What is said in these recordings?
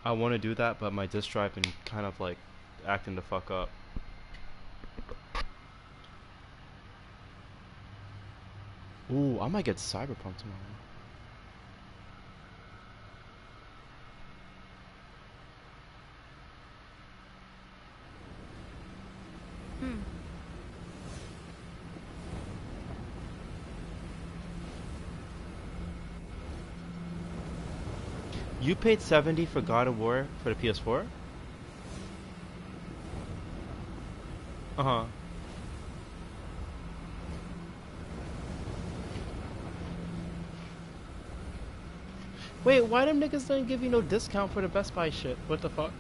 I want to do that, but my disk drive been kind of like acting the fuck up. Ooh, I might get Cyberpunk tomorrow. Hmm. You paid 70 for God of War for the PS4? Uh huh. Wait, why them niggas didn't give you no discount for the Best Buy shit? What the fuck?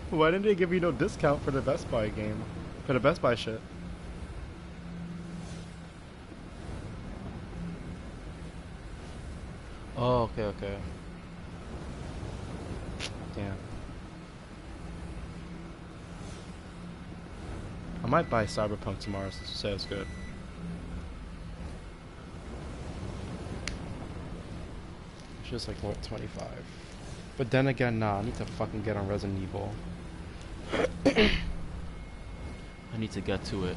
Why didn't they give you no discount for the Best Buy game? For the Best Buy shit? Oh, okay, okay. Damn. I might buy Cyberpunk tomorrow since you say it's good. It's just like what, 25. But then again, nah, I need to fucking get on Resident Evil. I need to get to it.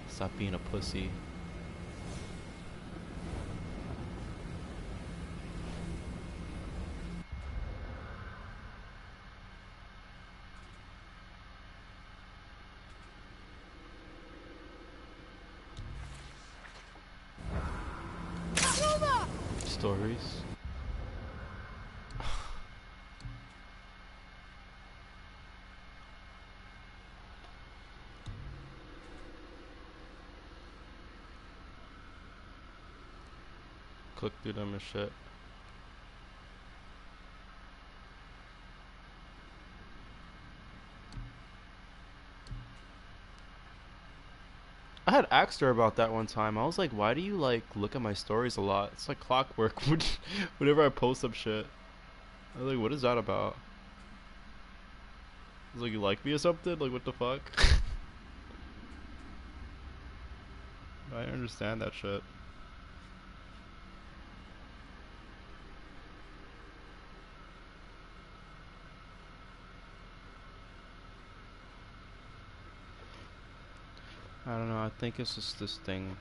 Stop being a pussy. Stories. Click through them and shit. I had asked her about that one time. I was like, why do you like look at my stories a lot? It's like clockwork. Whenever I post up shit. I was like, what is that about? I was like, you like me or something? Like, what the fuck? I understand that shit. I don't know. I think it's just this thing.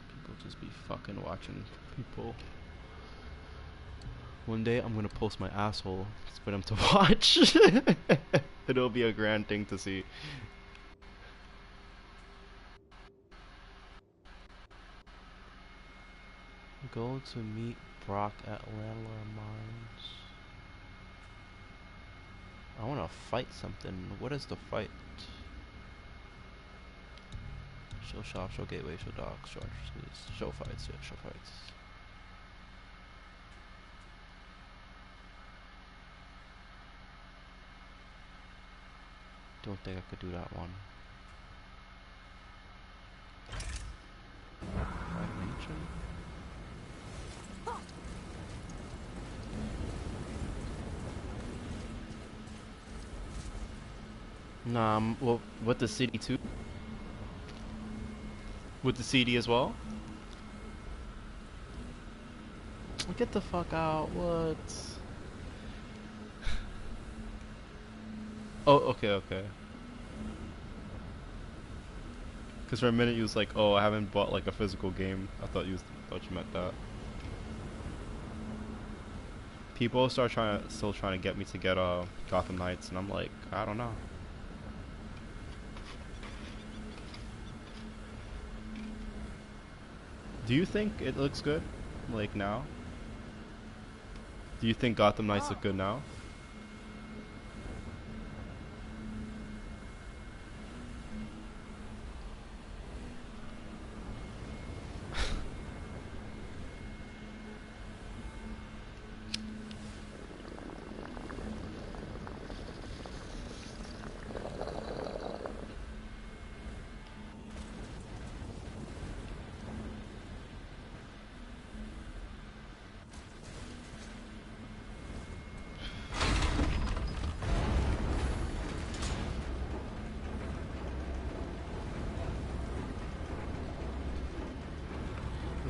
People just be fucking watching people. One day I'm gonna post my asshole for them to watch. It'll be a grand thing to see. Go to meet Brock at Landlord Mines. I wanna fight something. What is the fight? Show shop, show gateway, show dogs, show fights, yeah, show fights. Don't think I could do that one. Mansion? Nah, well, with the city too? With the CD as well? Get the fuck out, what? Oh, okay, okay. Because for a minute you was like, oh, I haven't bought like a physical game. Thought you meant that. People still trying to get me to get Gotham Knights, and I'm like, I don't know. Do you think it looks good, like now? Do you think Gotham Knights look good now?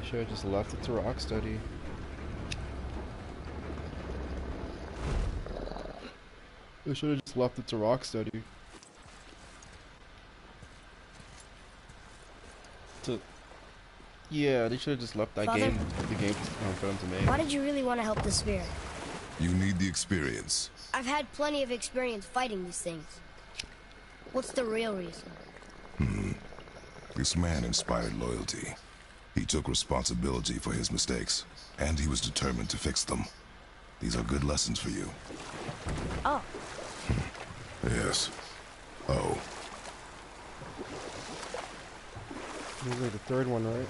They should have just left it to Rocksteady. They should have just left it to Rocksteady. Yeah, they should have just left that Father? game, the game, for them to make. Why did you really want to help the spirit? You need the experience. I've had plenty of experience fighting these things. What's the real reason? This man inspired loyalty. He took responsibility for his mistakes, and he was determined to fix them. These are good lessons for you. Oh. Yes. Oh. This is like the third one, right?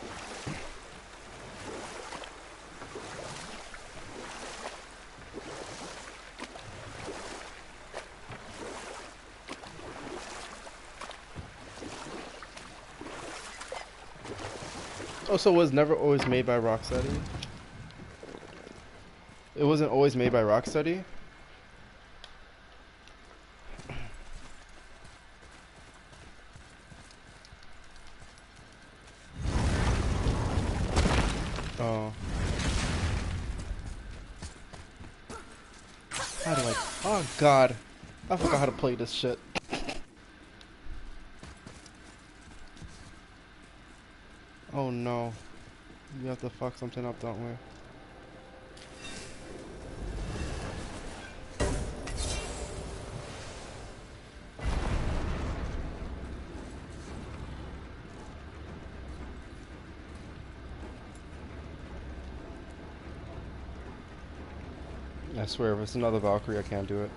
Oh, so it was never always made by Rocksteady? It wasn't always made by Rocksteady? Oh. How do I... Oh, God. I forgot how to play this shit. Oh, no. We have to fuck something up, don't we? I swear, if it's another Valkyrie, I can't do it.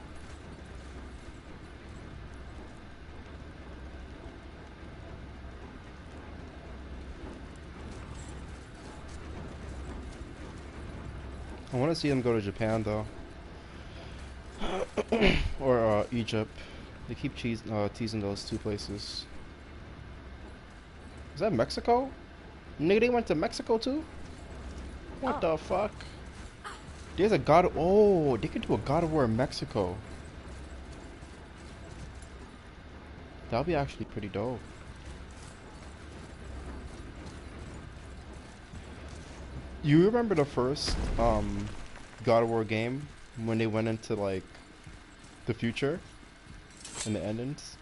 I want to see them go to Japan, though. Or Egypt. They keep teasing those two places. Is that Mexico? Nigga, they went to Mexico, too? What the fuck? There's a God. Oh, they could do a God of War in Mexico. That'd be actually pretty dope. You remember the first God of War game when they went into like the future and the endings?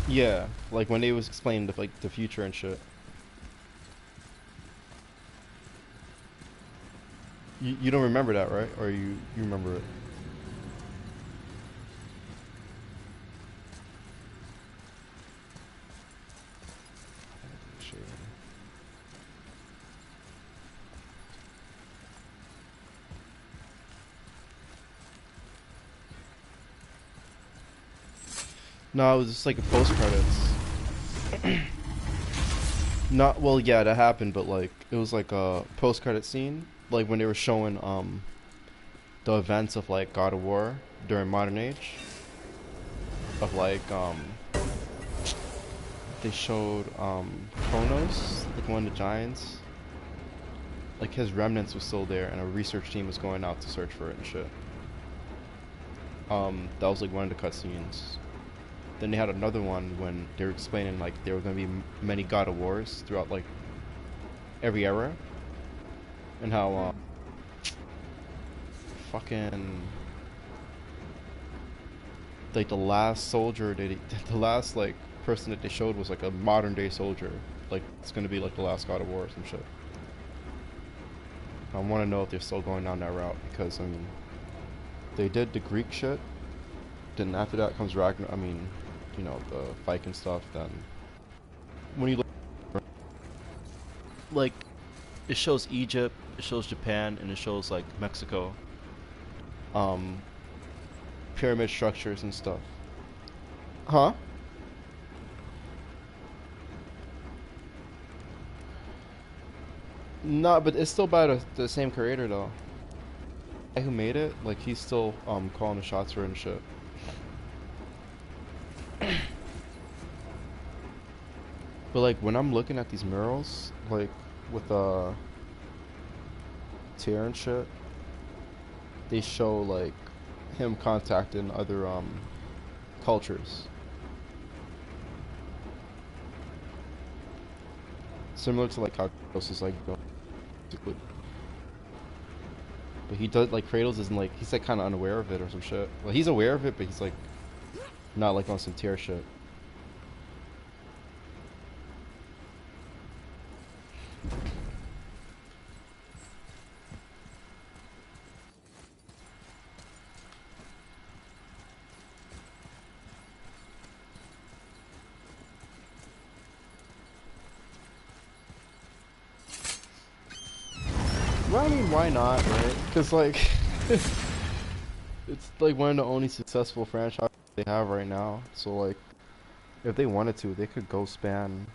Yeah, like when they was explaining the future and shit. You don't remember that, right? Or you remember it? No, it was just like a post credits. Not well, yeah, that happened, but like it was like a post credit scene, like when they were showing the events of like God of War during modern age. Of like they showed Kronos, like one of the giants. Like his remnants was still there, and a research team was going out to search for it and shit. That was like one of the cutscenes. Then they had another one when they were explaining like there were gonna be many God of Wars throughout like every era, and how fucking like the last soldier the last like person that they showed was like a modern day soldier. Like it's gonna be like the last God of War or some shit. I want to know if they're still going down that route, because I mean they did the Greek shit. Then after that comes Ragnar. I mean, you know, the Viking stuff. Then when you look, like, it shows Egypt, it shows Japan, and it shows like Mexico. Pyramid structures and stuff. Huh? No, but it's still by the same creator though. The guy who made it, like he's still calling the shots for it and shit. But like when I'm looking at these murals, like with Tyr and shit, they show like him contacting other cultures. Similar to like how Kratos is like, basically. But he does like Kratos isn't like he's like kind of unaware of it or some shit. Well, he's aware of it, but he's like not like on some tier shit. Well, I mean, why not, right? Because like, it's like one of the only successful franchises they have right now. So like, if they wanted to, they could go span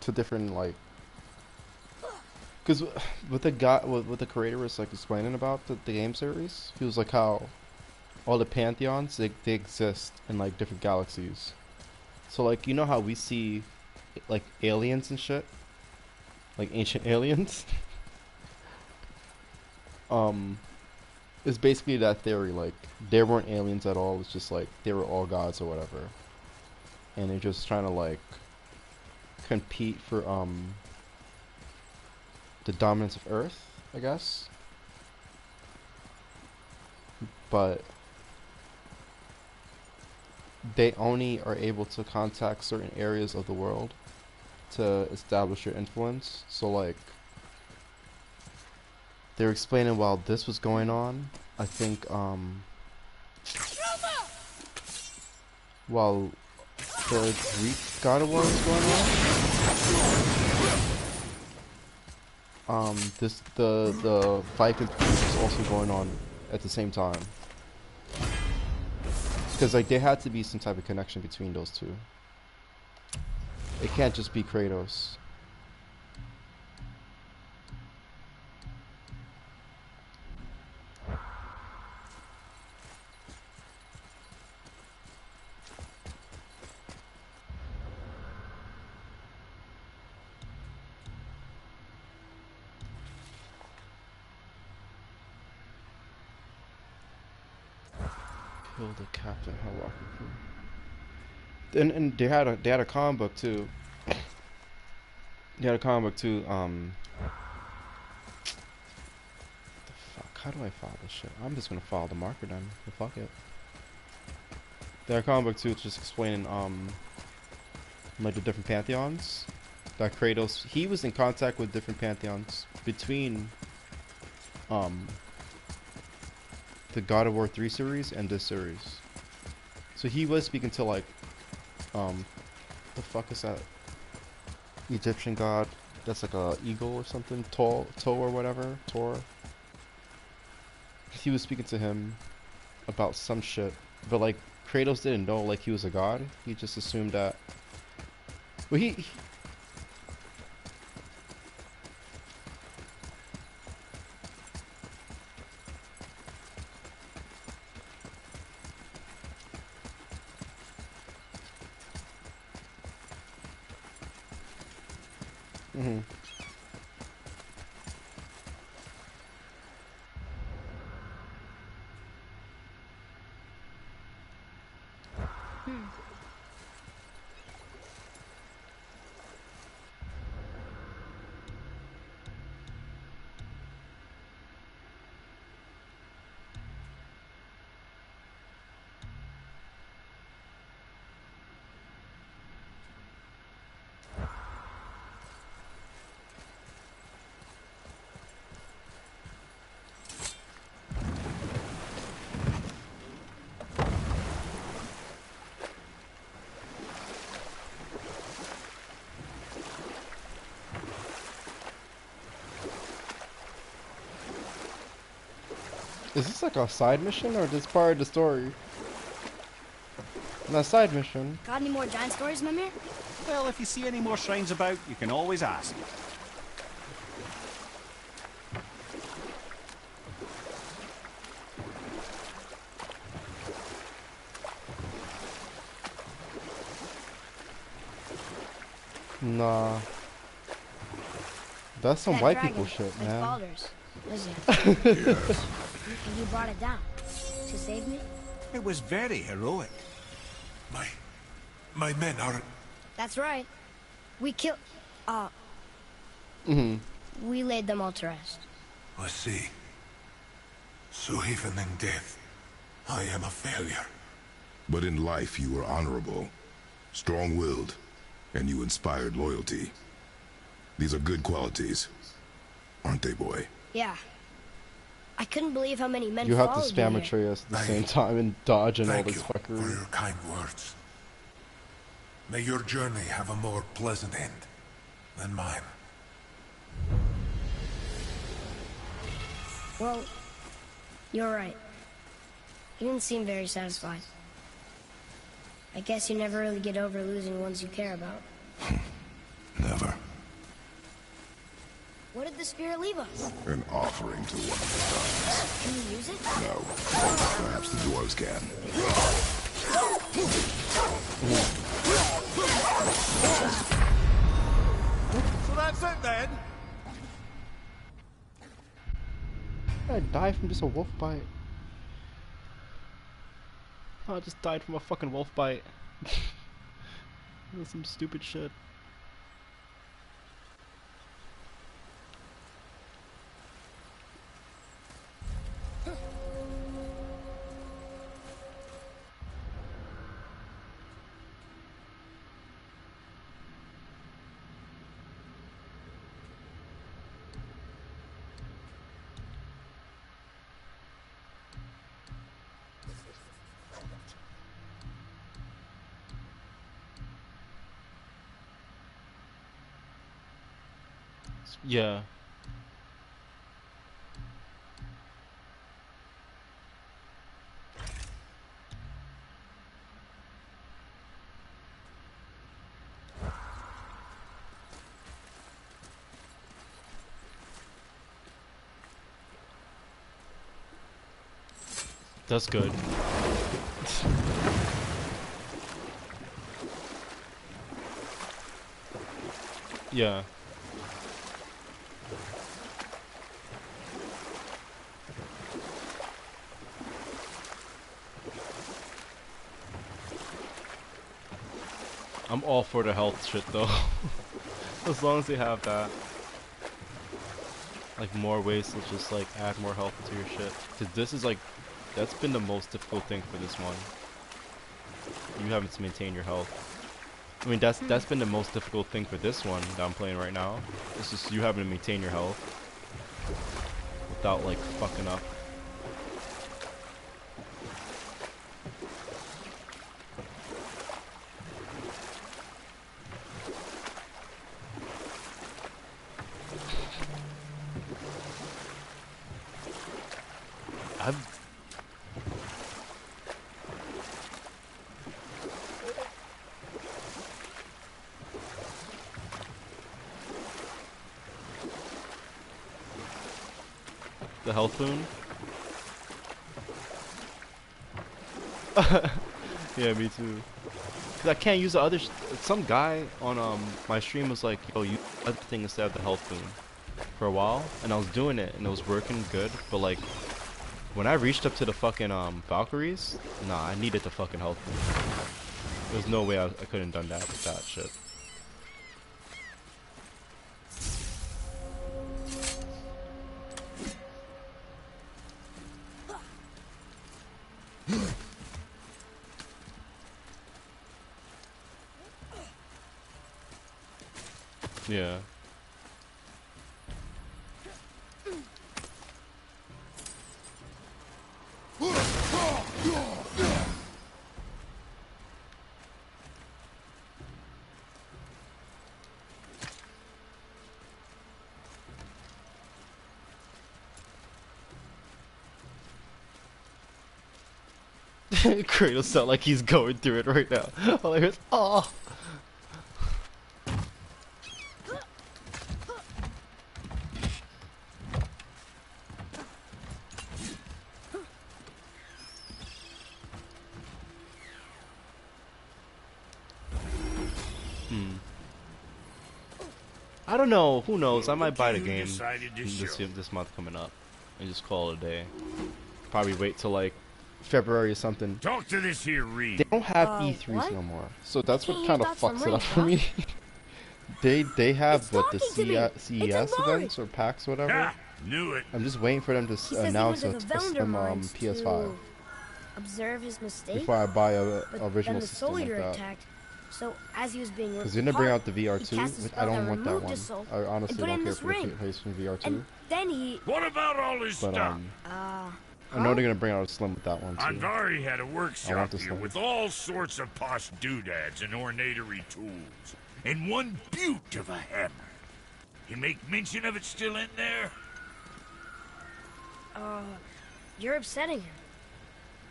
to different like. Because with the guy, what the creator was like explaining about the game series, he was like how all the pantheons they exist in like different galaxies. So like you know how we see like aliens and shit, like ancient aliens. It's basically that theory. Like there weren't aliens at all. It's just like they were all gods or whatever, and they're just trying to like compete for the dominance of Earth, I guess. But they only are able to contact certain areas of the world to establish their influence. So like they're explaining while this was going on, I think while the Greek God of War was going on, the fight in Greece was also going on at the same time. Because like there had to be some type of connection between those two. It can't just be Kratos. Kill the captain, how walking crew. And they had a comic book too. They had a comic book too. The fuck? How do I follow this shit? I'm just gonna follow the marker then. Well, fuck it. They had a comic book too, just explaining like the different pantheons. That Kratos, he was in contact with different pantheons between the God of War 3 series and this series. So he was speaking to like the fuck is that Egyptian god that's like a eagle or something, Tor or whatever, Tor. He was speaking to him about some shit, but like Kratos didn't know like he was a god. He just assumed that. Well, he mm-hmm. Is this like a side mission or this part of the story? Not side mission. Got any more giant stories, Mimir? Well, if you see any more shrines about, you can always ask. Nah. That's some That white dragon, people shit, like man. Baldur's, isn't it? Yes. And you brought it down to save me? It was very heroic. My men are... That's right. We killed... Mm-hmm. We laid them all to rest. I see. So even in death, I am a failure. But in life you were honorable, strong-willed, and you inspired loyalty. These are good qualities, aren't they, boy? Yeah. I couldn't believe how many men You have to followed spam me here. Atreus at the same time and dodge and all Thank this you for fuckery. your kind words. May your journey have a more pleasant end than mine. Well, you're right. You didn't seem very satisfied. I guess you never really get over losing ones you care about. Never. What did the spirit leave us? An offering to one of the gods. Can you use it? No. Perhaps the dwarves can. So that's it then? I died from just a wolf bite. Oh, I just died from a fucking wolf bite. That's some stupid shit. Yeah. That's good. Yeah. I'm all for the health shit though. As long as they have that. Like more ways to just like add more health to your shit. Cause this is like, that's been the most difficult thing for this one. You having to maintain your health. I mean that's been the most difficult thing for this one that I'm playing right now. It's just you having to maintain your health. Without like fucking up. The health boon? Yeah, me too. Cause I can't use the other. Some guy on my stream was like, "Yo, you other thing instead of the health boon," for a while, and I was doing it and it was working good. But like, when I reached up to the fucking Valkyries, nah, I needed the fucking health boon. There's no way I couldn't done that with that shit. Yeah. Kratos sound like he's going through it right now. All I hear is, oh. I don't know. Who knows? I might buy the game this month coming up and just call it a day. Probably wait till like February or something. Talk to this here Reed. They don't have E3s what? no more, so that's what Can't kind of use that fucks for it up money, for me. They have It's what the talking to me. It's CES Ivari. events or PAX or whatever. Ha! Knew it. I'm just waiting for them to He says announce he a, went to the a Velander slim mines PS5 to observe his mistake. before I buy a But original then the system like soldier that. attacked. So as he was being ripped Because you're gonna bring apart, out the VR2, he cast a which spell I don't that want that removed one. his soul I honestly and put don't in care this for the ring. PlayStation VR2. And then he What about all his But stuff? I know they're gonna bring out a slim with that one too. Anvari had a I want workshop this here one. with all sorts of posh doodads and ornatory tools. And one beaut of a hammer. You make mention of it still in there? you're upsetting him.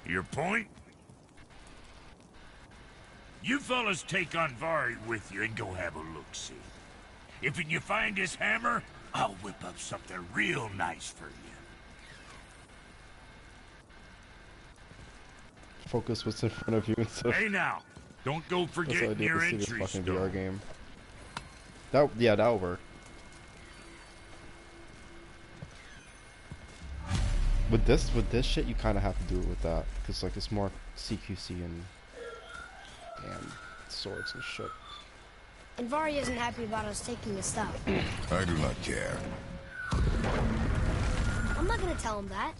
Your point? You fellas take Anvari with you and go have a look-see. If you find his hammer, I'll whip up something real nice for you. Focus what's in front of you instead of Hey now, don't go that's what I forgetting did your to see this entry fucking stone. VR game. That'll work. With this shit, you kind of have to do it with that, because like it's more CQC and swords and shit. And Vari isn't happy about us taking his stuff. I do not care. I'm not gonna tell him that.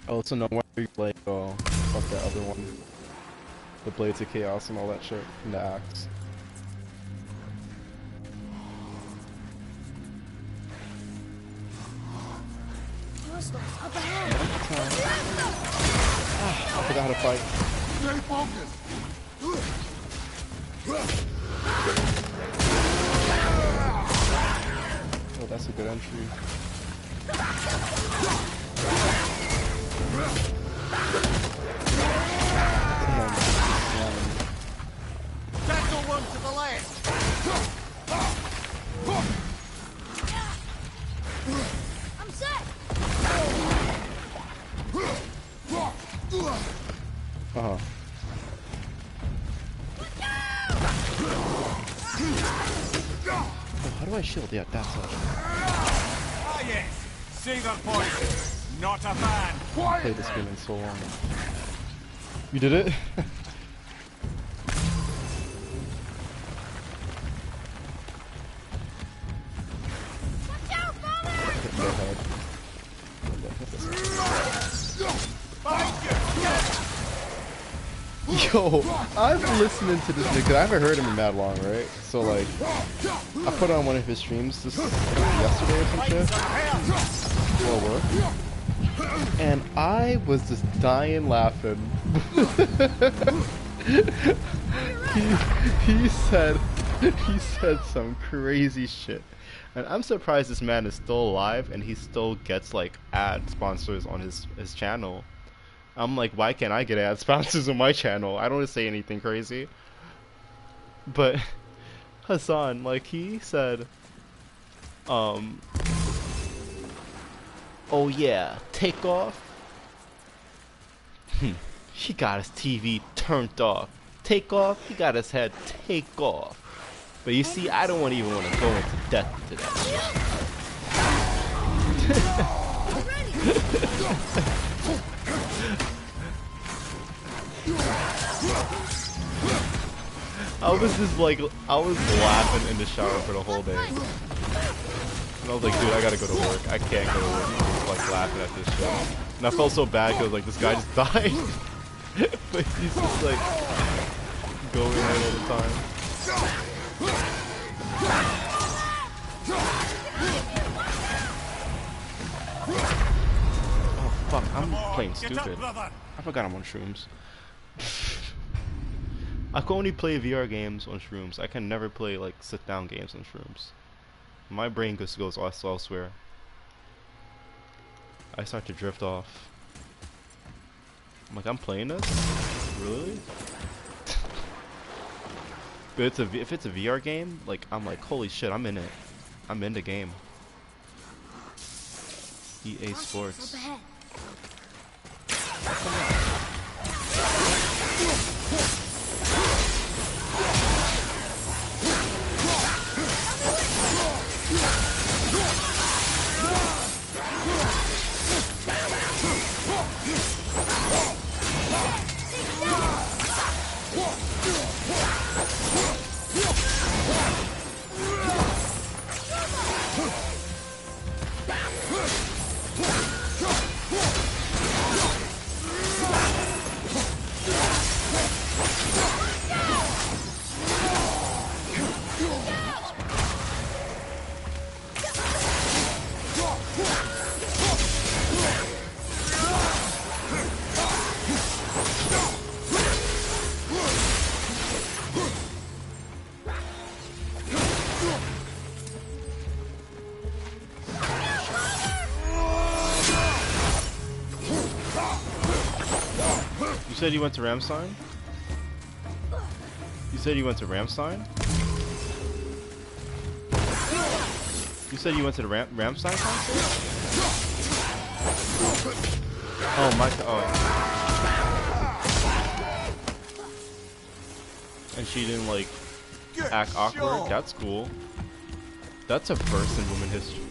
Oh, so no wonder you play fuck that other one, the Blades of Chaos and all that shit, and the axe. Up ahead. I forgot how to fight. Stay focused. Oh, that's a good entry. Battle one to the left. I'm set. Uh-huh. Oh, how do I shield? Yeah, that's it. Ah yes. Saber point. Not a fan. I played this game in so long. You did it? Watch out, father! Hit my head. Yo, I've been listening to this nigga. I haven't heard him in mad long, right? So like, I put on one of his streams this yesterday or some shit for work, and I was just dying laughing. he said some crazy shit, and I'm surprised this man is still alive and he still gets like ad sponsors on his channel. I'm like, why can't I get ad sponsors on my channel? I don't want to say anything crazy. But Hassan, like, he said, oh yeah, Takeoff. He got his TV turned off. Takeoff, he got his head take off. But you see, I don't even want to go into depth to that. I was just like, I was laughing in the shower for the whole day. And I was like, dude, I gotta go to work. I can't go to work. I'm just like laughing at this shit. And I felt so bad because like this guy just died. But he's just like going in all the time. Oh fuck, I'm playing stupid. I forgot I'm on shrooms. I can only play VR games on shrooms. I can never play like sit-down games on shrooms. My brain just goes elsewhere. I start to drift off. I'm like, I'm playing this? Really? But if it's a VR game, like I'm like, holy shit, I'm in it. I'm in the game. EA Sports. Up ahead. said you went to Ramstein? You said you went to Ramstein? You said you went to the Ramstein concert? Oh my god. Oh. And she didn't like act awkward? That's cool. That's a first in women history.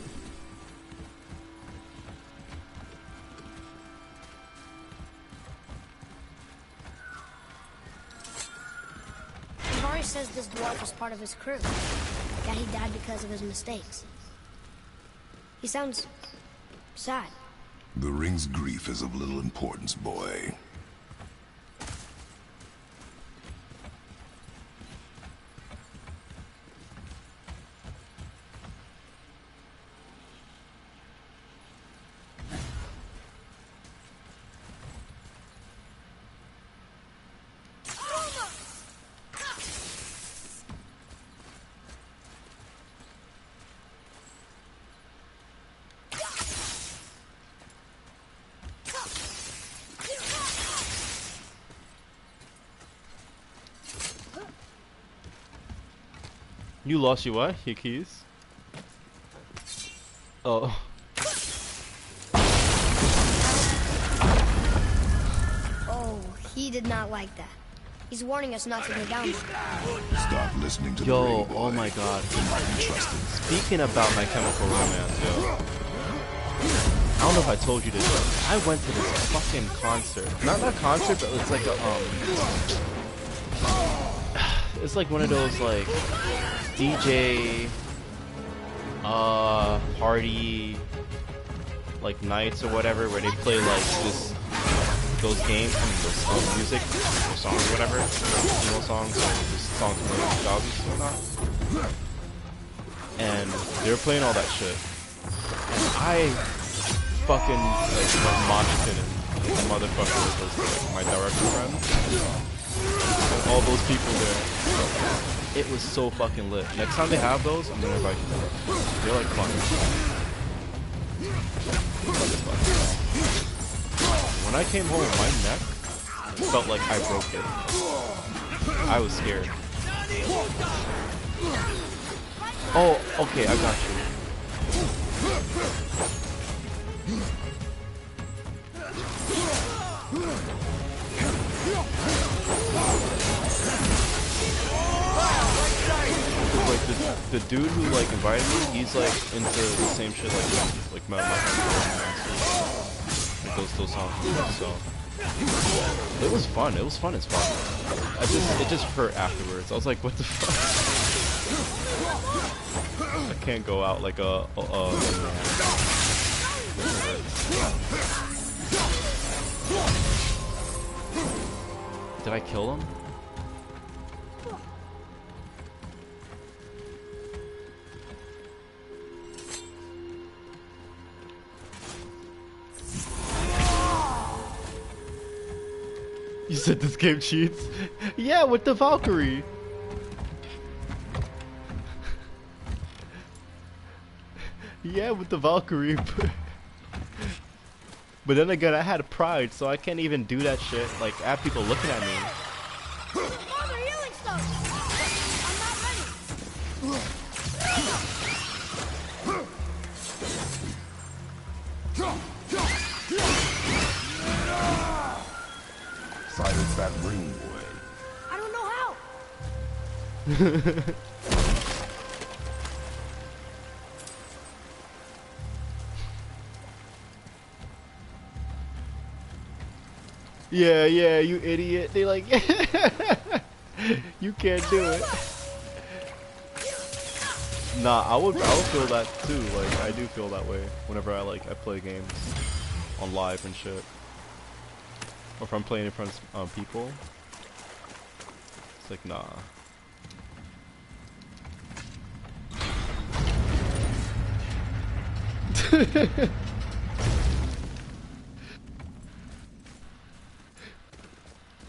Vari says this dwarf was part of his crew. That he died because of his mistakes. He sounds sad. The ring's grief is of little importance, boy. You lost your what? Your keys? Oh. Oh, he did not like that. He's warning us not to go down there. Stop listening to the Yo, ring, boy. oh my god. You might be trusted. Speaking about My Chemical Romance, yo. I don't know if I told you this, but I went to this fucking concert. Not a concert, but it's like a, it's like one of those, like, DJ, party, like, nights or whatever, where they play, like, those games, I mean, those music, or songs or whatever, emo songs, or just songs from the 2000s and whatnot. And they were playing all that shit. And I fucking, like, went mosh pitting. The motherfucker was like, my director friend. And all those people there. It was so fucking lit. Next time they have those, I'm gonna invite you. They're like fun. When I came home, my neck felt like I broke it. I was scared. Oh, okay, I got you. Like the dude who like invited me, he's like into the same shit like Metal like those songs. So it was fun. It was fun as fuck. It just hurt afterwards. I was like, what the fuck? I can't go out like a Did I kill him? You said this game cheats? Yeah, with the Valkyrie. Yeah, with the Valkyrie. But then again, I had pride, so I can't even do that shit. Like, I have people looking at me. Father, healing stuff! I'm not ready! Silence that ring, boy. I don't know how! Yeah, you idiot. They like, you can't do it. Nah, I would feel that too. Like, I do feel that way whenever I play games on live and shit. Or if I'm playing in front of people. It's like, nah.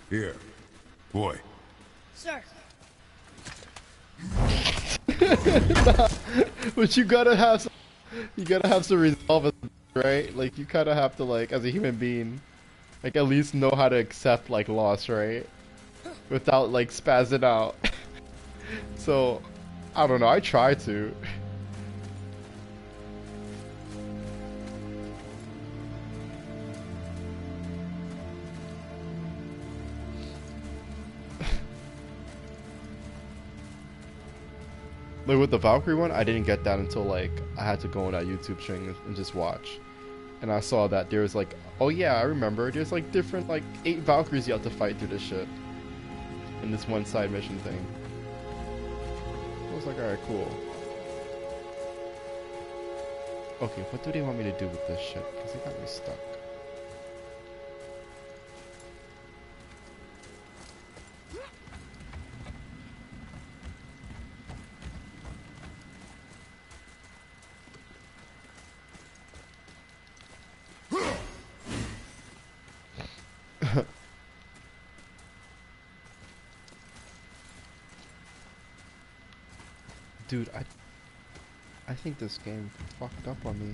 Here, boy. Sir. Nah, but you gotta have some resolve, right? Like, you kind of have to, like, as a human being, Like at least know how to accept like loss, right? Without like spazzing out. So, I don't know. I try to. Like with the Valkyrie one, I didn't get that until like I had to go on that YouTube string and just watch. And I saw that there was like, oh yeah, I remember. There's like different like 8 Valkyries you have to fight through this shit. In this one side mission thing. I was like, alright, cool. Okay, what do they want me to do with this shit? Because they got me stuck. Dude, I think this game fucked up on me.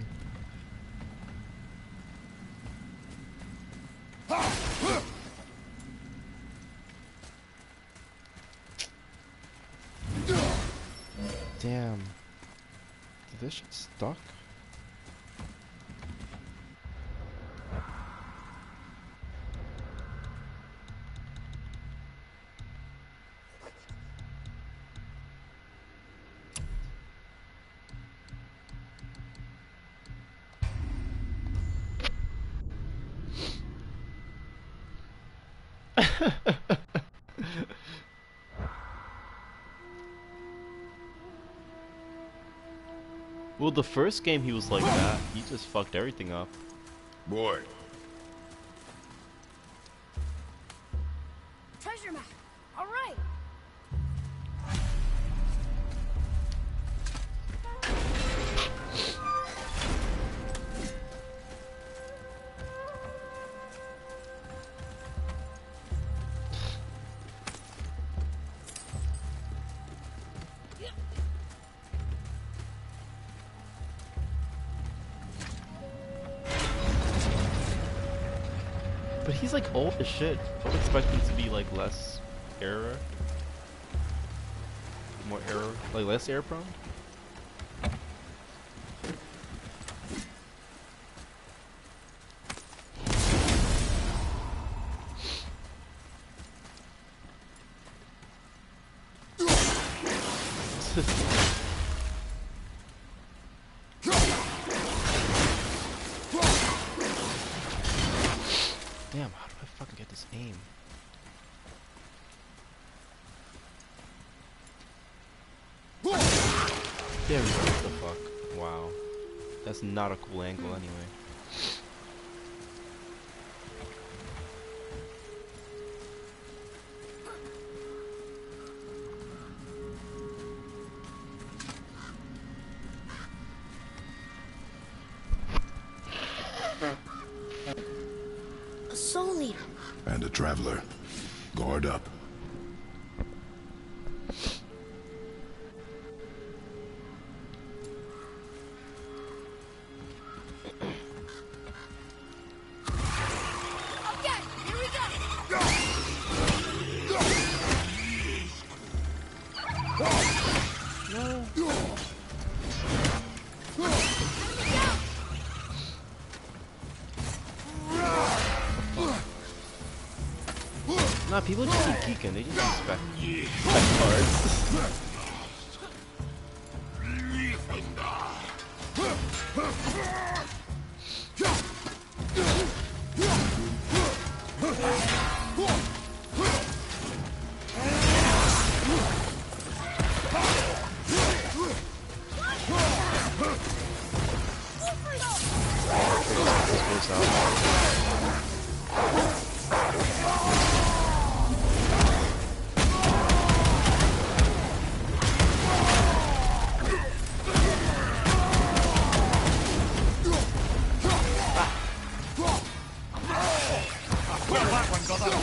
Damn. Did this shit stuck? Well, the first game he was like that. He just fucked everything up. Boy, Treasure map. All right. But he's like old as shit. I would expect him to be like less error. More error, like less error prone. Damn, how do I fucking get this aim? There we go, what the fuck? Wow. That's not a cool angle anyway. A soul eater. and a traveler. Guard up. Okay, here we go. Nah, people just keep geeking. They just expect cards. This goes out. Well, that one got out.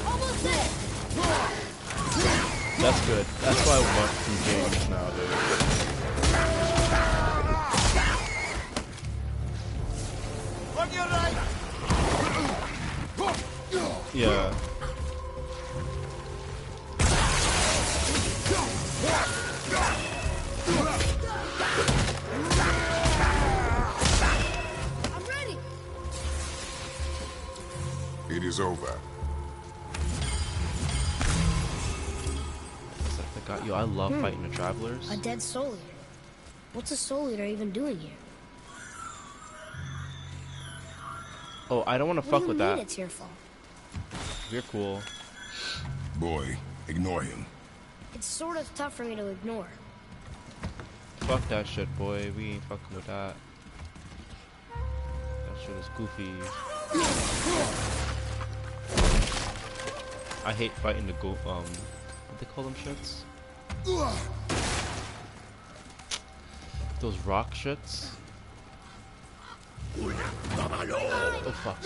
Almost there. That's good. That's what I want from games now, dude. Yeah. I'm ready. It is over. I got you. I love fighting the travelers. A dead soul eater. What's a soul eater even doing here? Oh, I don't want to What fuck do you with mean that. it's your fault? You're cool. Boy, ignore him. It's sort of tough for me to ignore. Fuck that shit, boy. We ain't fucking with that. That shit is goofy. I hate fighting the what they call them shits? Those rock shits. Oh fuck.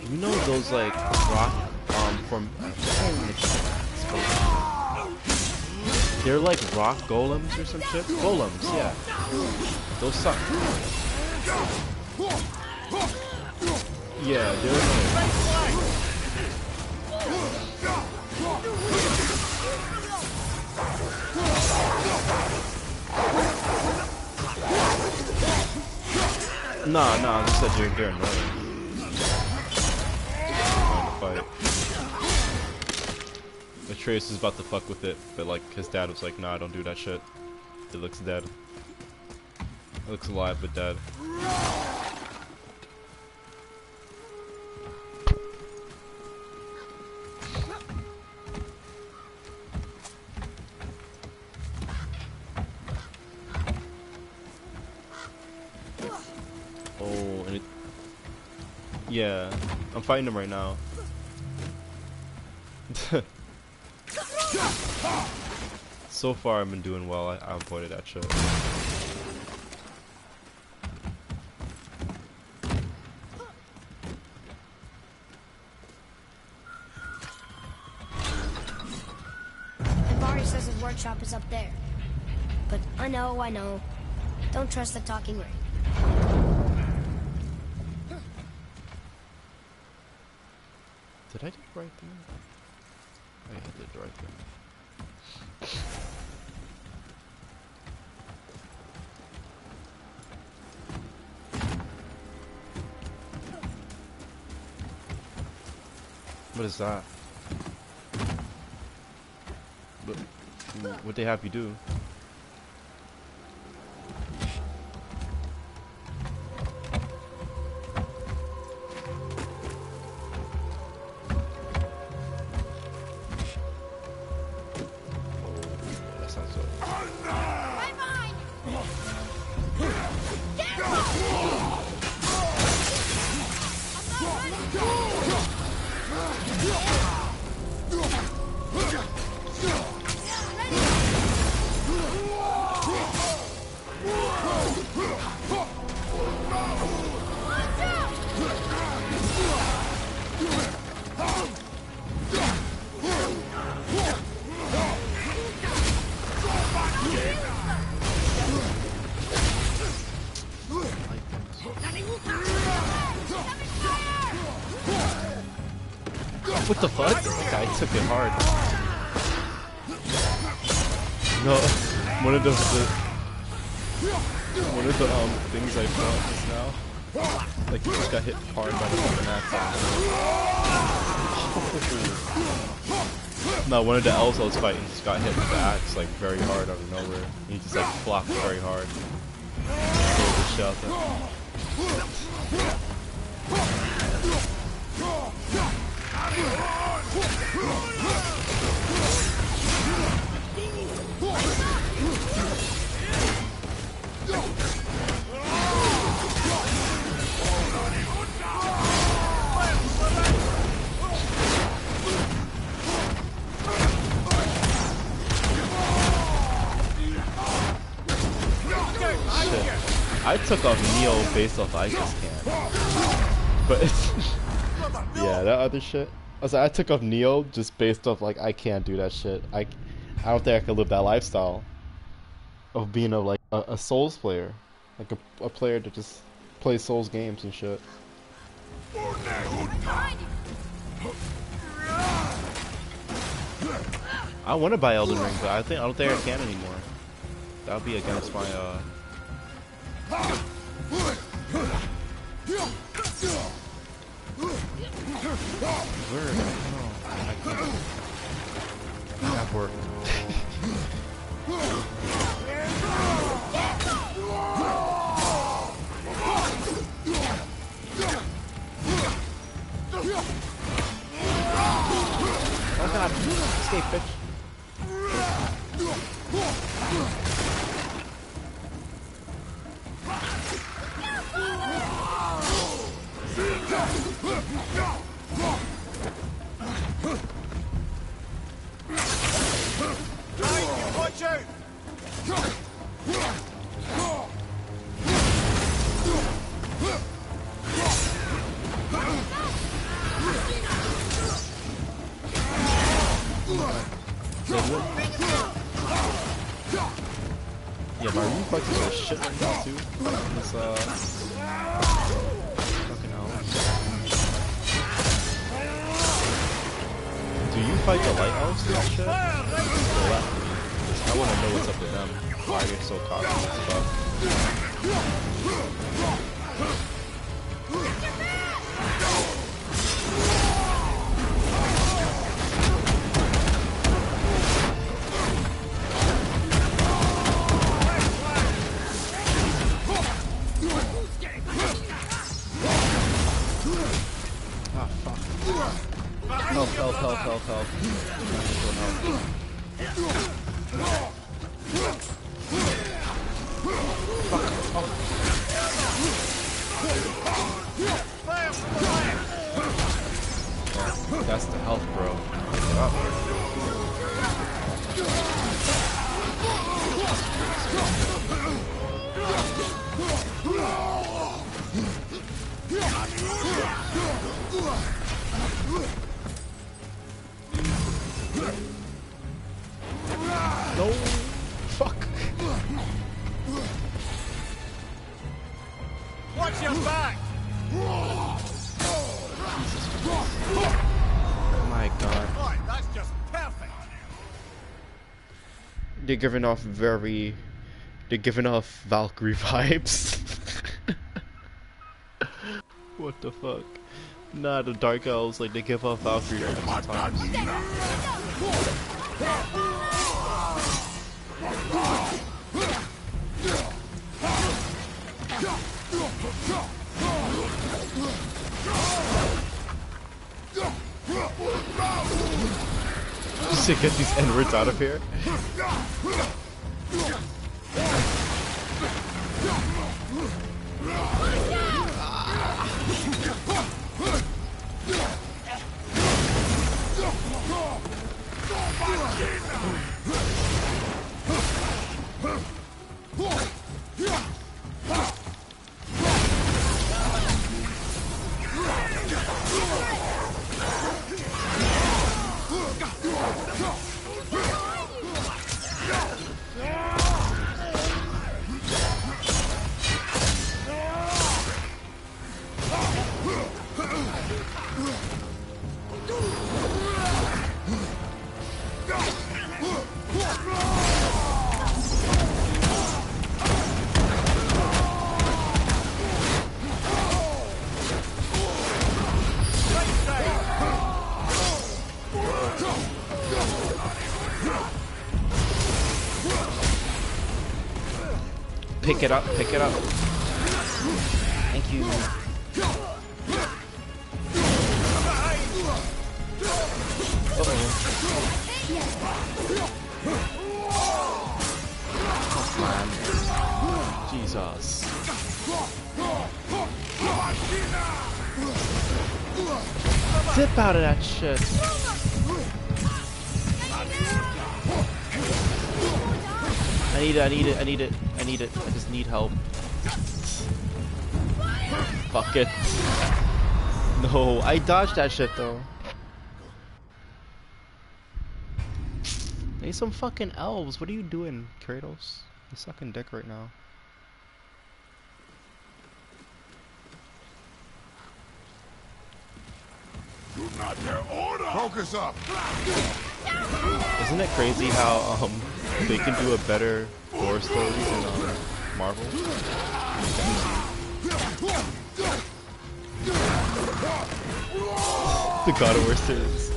You know those like rock from they're like rock golems or some shit? Golems, yeah. Those suck. Yeah, they're like Nah, I just said they're annoying. Fight. Atreus is about to fuck with it, but like his dad was like, nah, don't do that shit. It looks dead. It looks alive but dead. Oh, and it... Yeah, I'm fighting him right now. So far I've been doing well. I avoided that shit. Barry says his workshop is up there. But I know. Don't trust the talking ring. Did I do the right thing? I did the right thing. What is that? What they have you do? That sounds so. Right behind! What the fuck? This guy took it hard. No, one of the things I felt just now, like he just got hit hard by the fucking axe. No, one of the elves I was fighting just got hit with the axe like very hard out of nowhere. He just like flopped very hard. Shot that. I took off Neo based off I just can't. But yeah, that other shit. I was like, I took off Neo just based off like I can't do that shit. I don't think I could live that lifestyle. of being a Souls player, like a player that just plays Souls games and shit. I want to buy Elden Ring, but I don't think I can anymore. That would be against my where? No, I can't. That worked. Oh god, escape, bitch. Watch out! Yeah, my reflexes are shit right now too. Fighting this fucking hell. Do you fight the light elves and that shit? Well, that, I wanna know what's up with them. Why they're so cocky and stuff. Ah, fuck. Help, help, help, help, help. That's the health, bro. Pick it up. No, fuck. Watch your back! My god. Right, that's just perfect! They're giving off Valkyrie vibes. What the fuck? Nah, the Dark Elves, like, they give off Valkyrie vibes sometimes. Just to get these N-words out of here. Pick it up, pick it up. Thank you. Uh-oh. Oh, man. Jesus. Zip out of that shit. I need it, I need it, I need it, I need it. I just need help. Fuck it. No, I dodged that shit though. Need some fucking elves. What are you doing, Kratos? He's sucking dick right now. Focus up! Isn't it crazy how they can do a better war story than Marvel? The God of War series.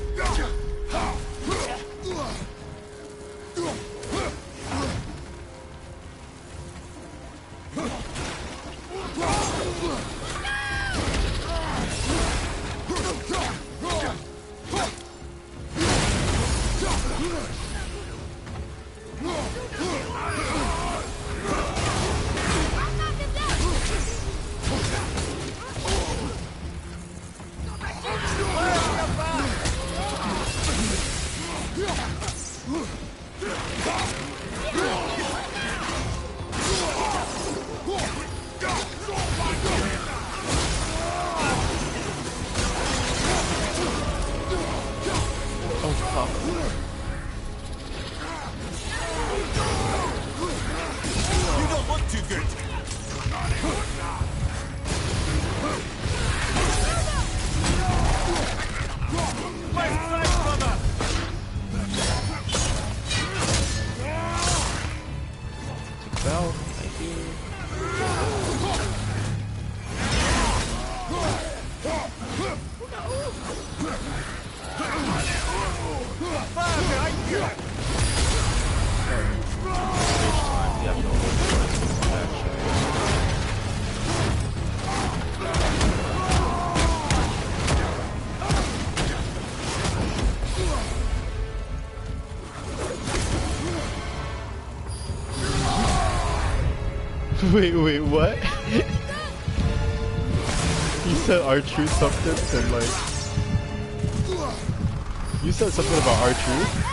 Wait, what? You said R-Truth something and like... You said something about R-Truth?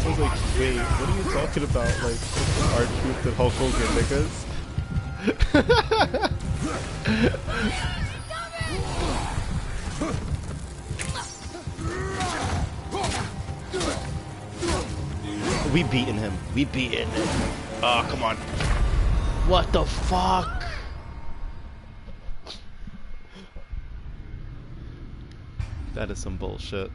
I was like, wait, what are you talking about? Like, R-Truth and Hulk Hogan, niggas? We beaten him. We beaten him. Oh, come on. What the fuck? That is some bullshit.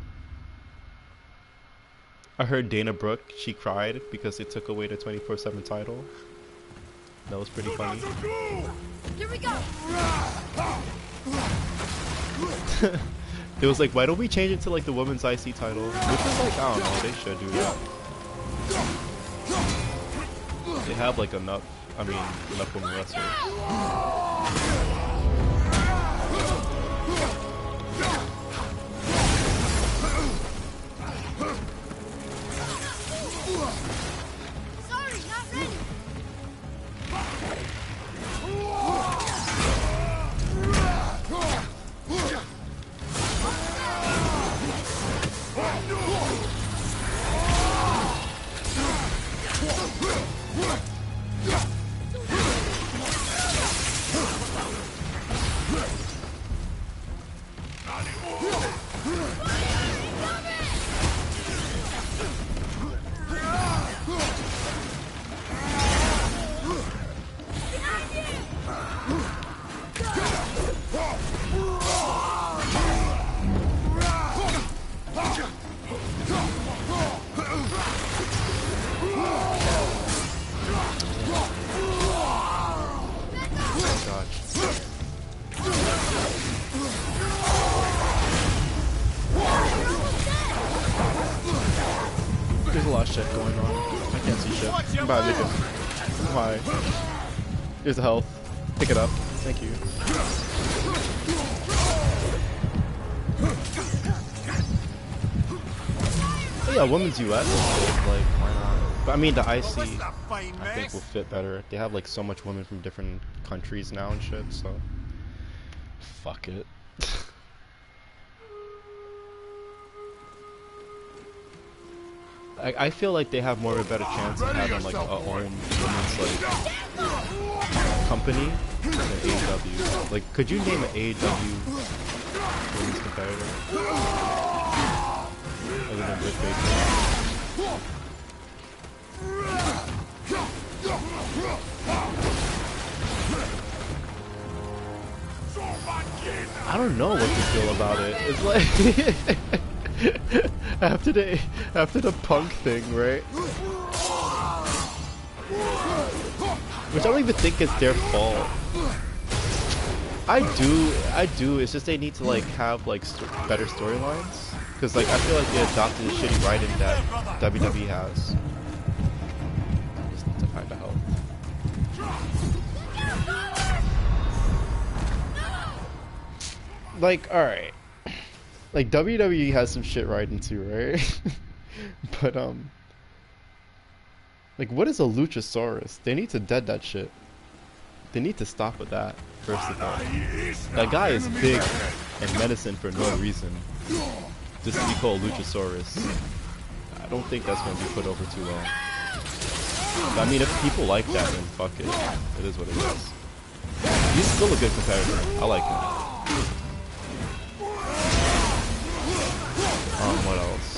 I heard Dana Brooke, she cried because they took away the 24/7 title. That was pretty funny. Here we go. It was like, why don't we change it to like the women's IC title? Which is like, I don't know, they should do that. They have like enough women wrestlers. Sorry, not ready. There's a lot of shit going on. I can't see shit. Bye, nigga. Hi. Here's the health. Pick it up. Thank you. Oh yeah, women's US is good. Like, why not? But I mean, the IC, I think will fit better. They have like so much women from different countries now and shit, so fuck it. I feel like they have more of a better chance of having like a own women's like company than AEW. Like, could you name an AEW women's competitor. Other than Britt Baker. I don't know what to feel about it. It's like after the Punk thing, right? Which I don't even think it's their fault. I do. It's just they need to like have like better storylines, because like I feel like they adopted the shitty writing that WWE has. Just need to find a help. Like, all right, like WWE has some shit writing too, right? But like, what is a Luchasaurus? They need to dead that shit. They need to stop with that. First of all, that guy is big and menacing for no reason. Just to be called Luchasaurus, I don't think that's gonna be put over too well. But, I mean, if people like that, then fuck it. It is what it is. He's still a good competitor. I like him. What else?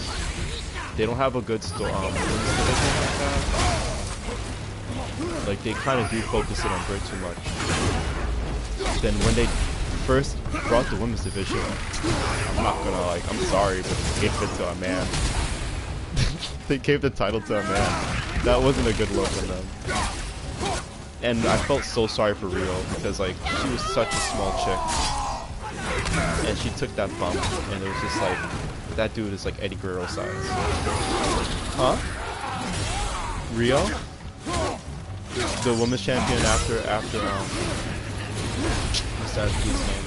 They don't have a good story. Like they kind of do focus it on Britt too much. Then when they first brought the women's division, I'm not gonna like, I'm sorry, but they gave it to a man. They gave the title to a man. That wasn't a good look on them. And I felt so sorry for Rio, because like she was such a small chick, and she took that bump, and it was just like, that dude is like Eddie Guerrero size. Huh? Rio? The women's champion after what's that dude's name?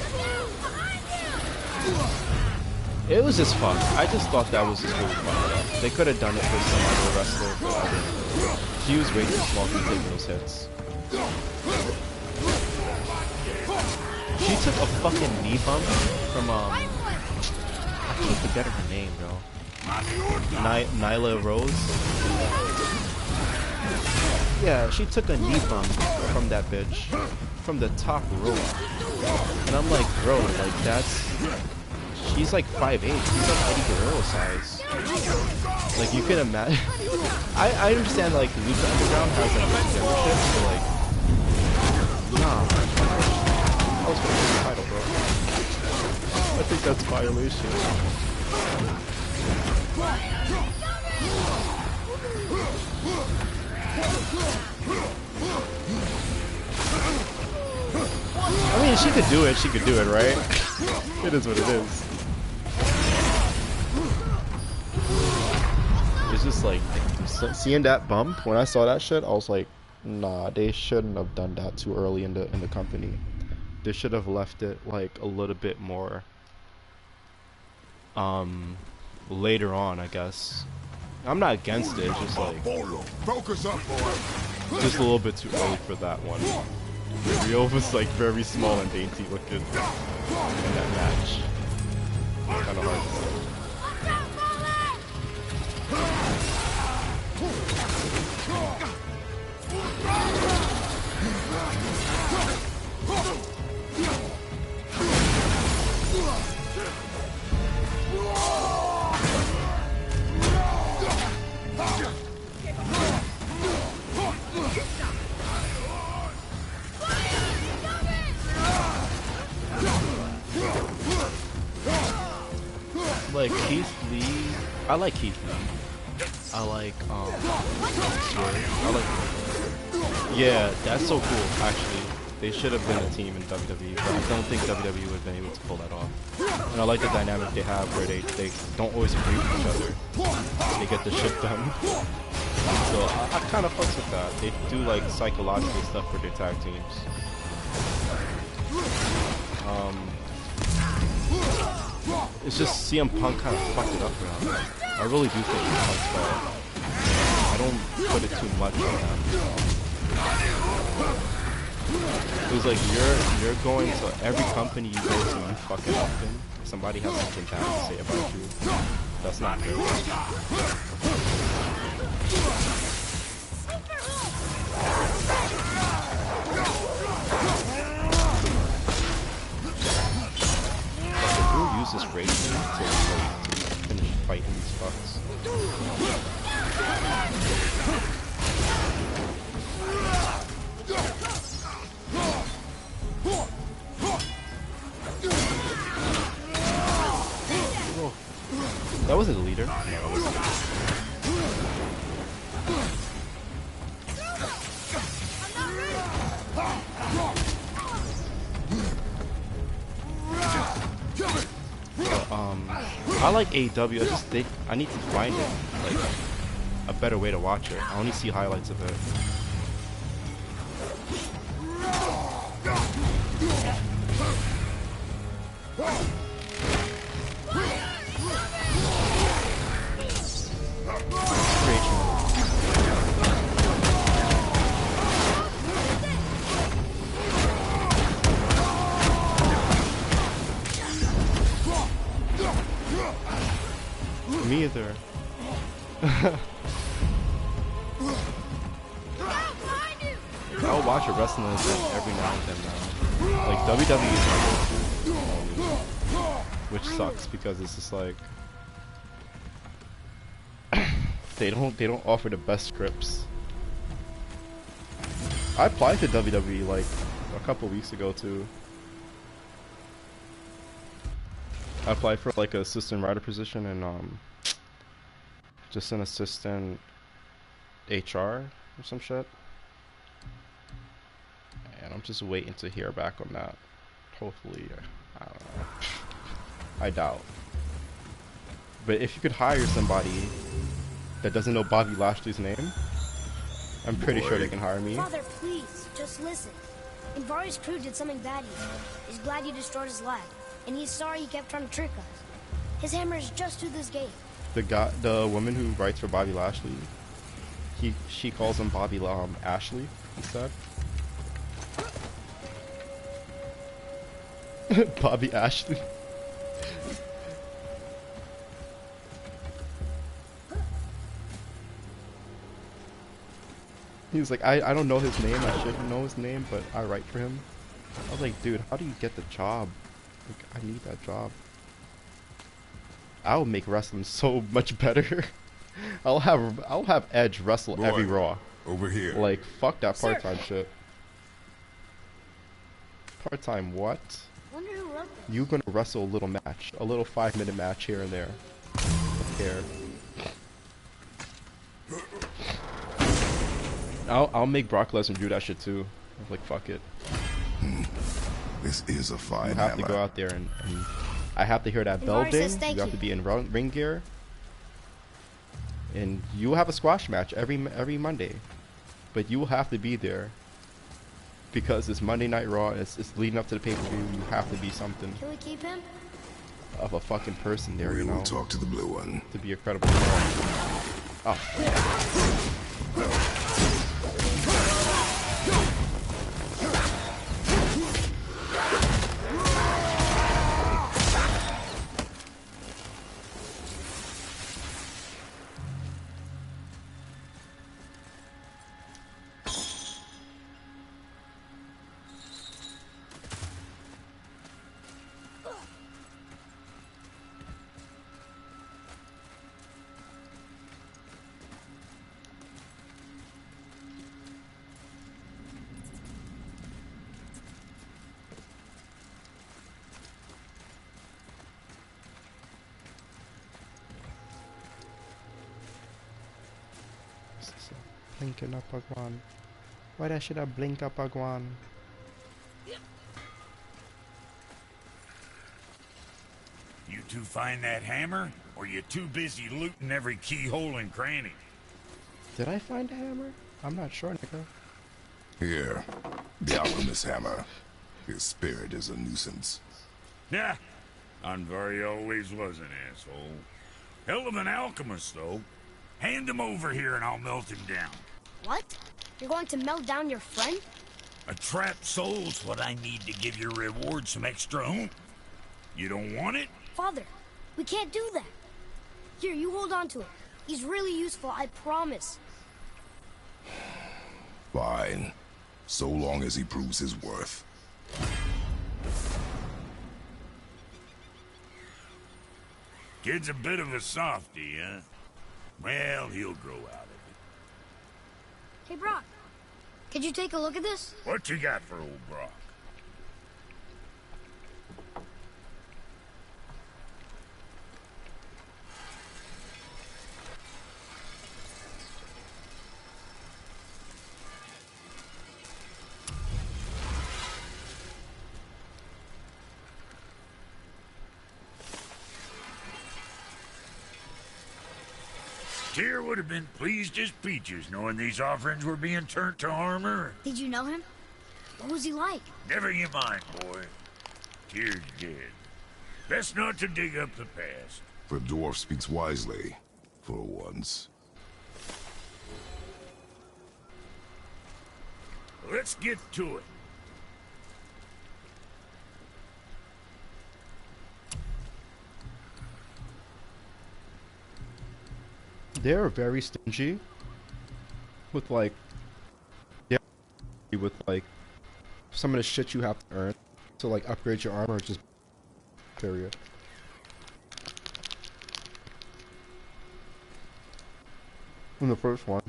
It was just fun. I just thought that was just really fun. They could have done it for some other wrestler, but I didn't. She was way too small to take those hits. She took a fucking knee bump from I keep forgetting her name, bro. Nyla Rose? Yeah, she took a knee bump from that bitch. From the top row. And I'm like, bro, like that's... She's like 5'8". She's like Eddie Guerrero size. Like, you can imagine... I understand, like, Lucha Underground has like membership, but like... Nah. I was gonna win the title, bro. I think that's violation. I mean, she could do it. She could do it, right? It is what it is. It's just like, seeing that bump, when I saw that shit, I was like, nah, they shouldn't have done that too early in the company. They should have left it like a little bit more later on, I guess. I'm not against it, it's just like Focus up, boy. just a little bit too early for that one. Rio was like very small and dainty looking in that match. Kind of hard to say. Like Keith Lee, I like Keith Lee. I like yeah, that's so cool. Actually, they should have been a team in WWE, but I don't think WWE would have been able to pull that off. And I like the dynamic they have where they don't always agree with each other. They get the shit done. So I kind of fucks with that. They do like psychological stuff for their tag teams. It's just CM Punk kind of fucked it up around that. I really do think it's Punk's fault. I don't put it too much on that. It was like you're going to every company you go to, you fuck it up in. Somebody has something bad to say about you. That's not good. use this rage to finish fighting these fucks. Oh, that wasn't the leader. No, it wasn't. I like AEW. I need to find it like a better way to watch it. I only see highlights of it. Me either. I'll watch a wrestling event every now and then now. Like WWE is my go-to, which sucks because it's just like they don't offer the best scripts. I applied to WWE like a couple weeks ago too. I applied for like an assistant writer position and just an assistant HR or some shit. And I'm just waiting to hear back on that. Hopefully, I don't know. I doubt. But if you could hire somebody that doesn't know Bobby Lashley's name, I'm pretty sure they can hire me. Father, please, just listen. Invari's crew did something bad here. He's glad you destroyed his lab, and he's sorry he kept trying to trick us. His hammer is just through this gate. The woman who writes for Bobby Lashley, she calls him Bobby Ashley instead. Bobby Ashley. He was like, I don't know his name, I should know his name, but I write for him. I was like, dude, how do you get the job? Like, I need that job. I'll make wrestling so much better. I'll have Edge wrestle every Raw. Over here. Like, fuck that part-time shit. Part-time what? Wonder who wrote this. You're gonna wrestle a little match, a little 5-minute match here and there. Don't care. I'll make Brock Lesnar do that shit too. Like, fuck it. This is a fine You have to go out there and I have to hear that bell Ivari ding. says thank You have to be in ring gear. And you will have a squash match every Monday. But you will have to be there. Because it's Monday Night Raw, it's leading up to the pay-per-view, you have to be something Can we keep him? of a fucking person there, We you know? will talk to the blue one. To be a credible star. Oh. Blinking up agwan. Why that should have blink up agwan? You two find that hammer, or you too busy looting every keyhole and cranny? Did I find a hammer? I'm not sure, nigga. Here, the alchemist hammer. His spirit is a nuisance. Yeah, Anvari always was an asshole. Hell of an alchemist, though. Hand him over here and I'll melt him down. What? You're going to melt down your friend? A trapped soul's what I need to give your reward some extra oomph. You don't want it? Father, we can't do that. Here, you hold on to it. He's really useful, I promise. Fine. So long as he proves his worth. Kid's a bit of a softy, huh? Well, he'll grow out of it. Hey, Brock, could you take a look at this? What you got for old Brock? Tyr would have been pleased as peaches knowing these offerings were being turned to armor. Did you know him? What was he like? Never you mind, boy. Tyr's dead. Best not to dig up the past. The dwarf speaks wisely, for once. Let's get to it. They're very stingy with like, with like some of the shit you have to earn to like upgrade your armor. Just period. In the first one.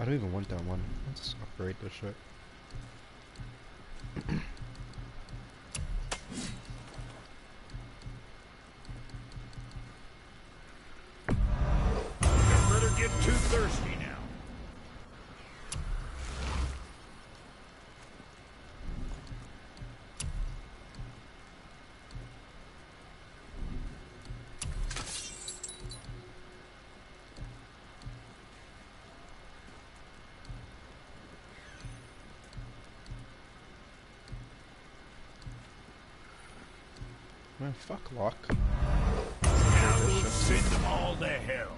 I don't even want that one. Let's upgrade this shit. Don't let her get too thirsty now. Man, fuck Locke. Now we'll send them all to hell.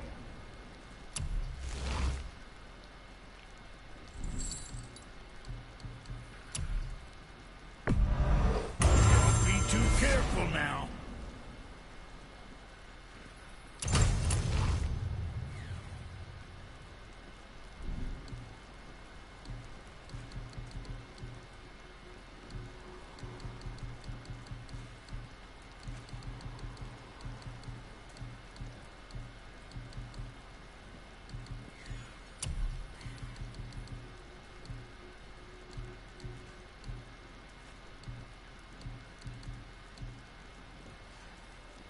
Don't be too careful now.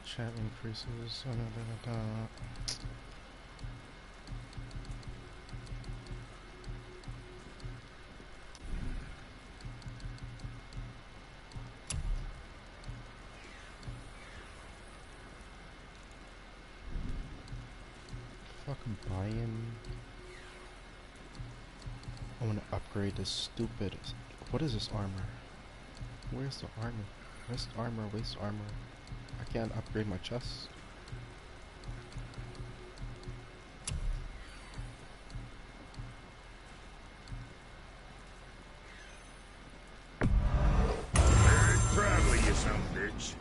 Chat increases. Fucking buy-in. I want to upgrade this stupid. What is this armor? Where's the armor? Where's armor? Waste armor. I can't upgrade my chest. Very proud of you, son bitch.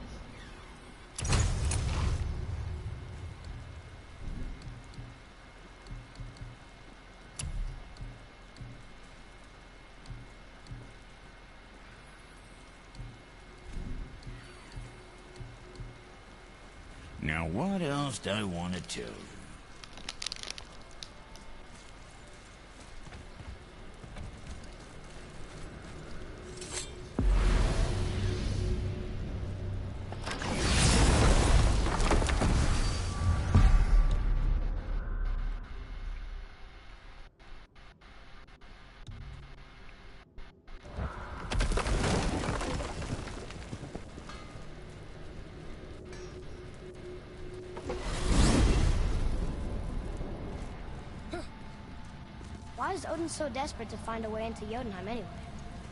Now what else do I want to tell you? Why is Odin so desperate to find a way into Jotunheim anyway?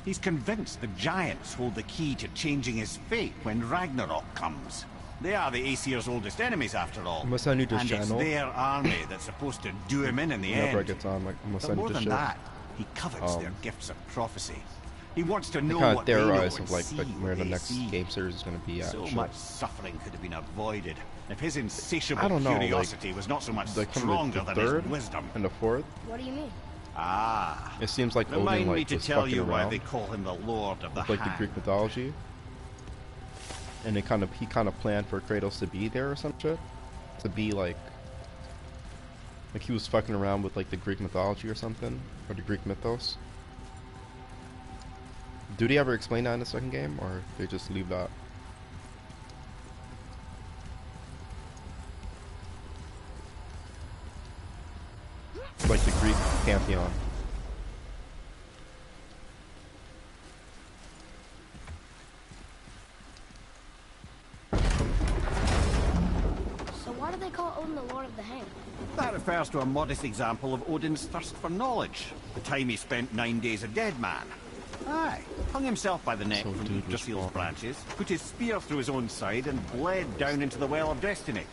He's convinced the giants hold the key to changing his fate when Ragnarok comes. They are the Aesir's oldest enemies, after all. Unless I need this and channel. it's their army that's supposed to do him in the Whenever end. it gets on, like, unless But I more need this than shit. that, He covets their gifts of prophecy. He wants to They know kind of what they know theorize and of like see where what the they next see. game series is going to be at. So and shit. much suffering could have been avoided if his I insatiable don't know, like, curiosity was not so much like from stronger the than third his wisdom. and the fourth. What do you mean? Ah, It seems like Odin remind me like to was tell fucking you why around they call him the Lord of the with like the Hand. Greek mythology, and he kind of planned for Kratos to be there or some shit, to be like he was fucking around with like the Greek mythology or something, or the Greek mythos. Do they ever explain that in the second game, or they just leave that? Like the Greek pantheon. So why do they call Odin the Lord of the Hand? That refers to a modest example of Odin's thirst for knowledge. The time he spent 9 days a dead man. Aye, hung himself by the neck So from dude was Yggdrasil's born. branches, put his spear through his own side, and bled down into the Well of Destiny.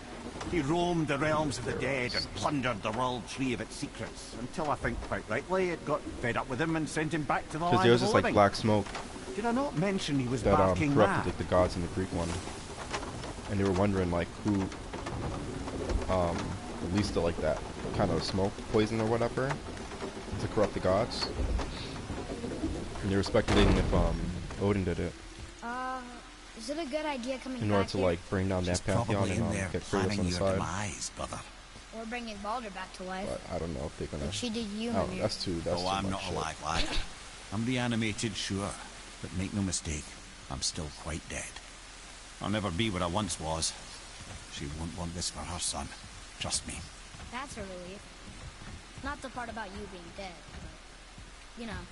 He roamed the realms of the dead and plundered the world tree of its secrets, until I think, quite rightly, it got fed up with him and sent him back to the Because land there of was the this like living. black smoke Did I not mention he was that barking corrupted mad? like the gods in the Greek one, and they were wondering like who released like that kind of smoke poison or whatever to corrupt the gods, and they were speculating if Odin did it Is it a good idea coming in order back to here? like bring down She's that pantheon probably in and there get Kratos planning on the your side. demise, brother. Or bringing Baldur back to life, But I don't know if they're gonna. like she did you, Oh, Mimir. that's too Oh, I'm much not shit. alive, lad. I'm reanimated, sure. But make no mistake, I'm still quite dead. I'll never be what I once was. She won't want this for her son. Trust me. That's a relief. Not the part about you being dead, but, you know.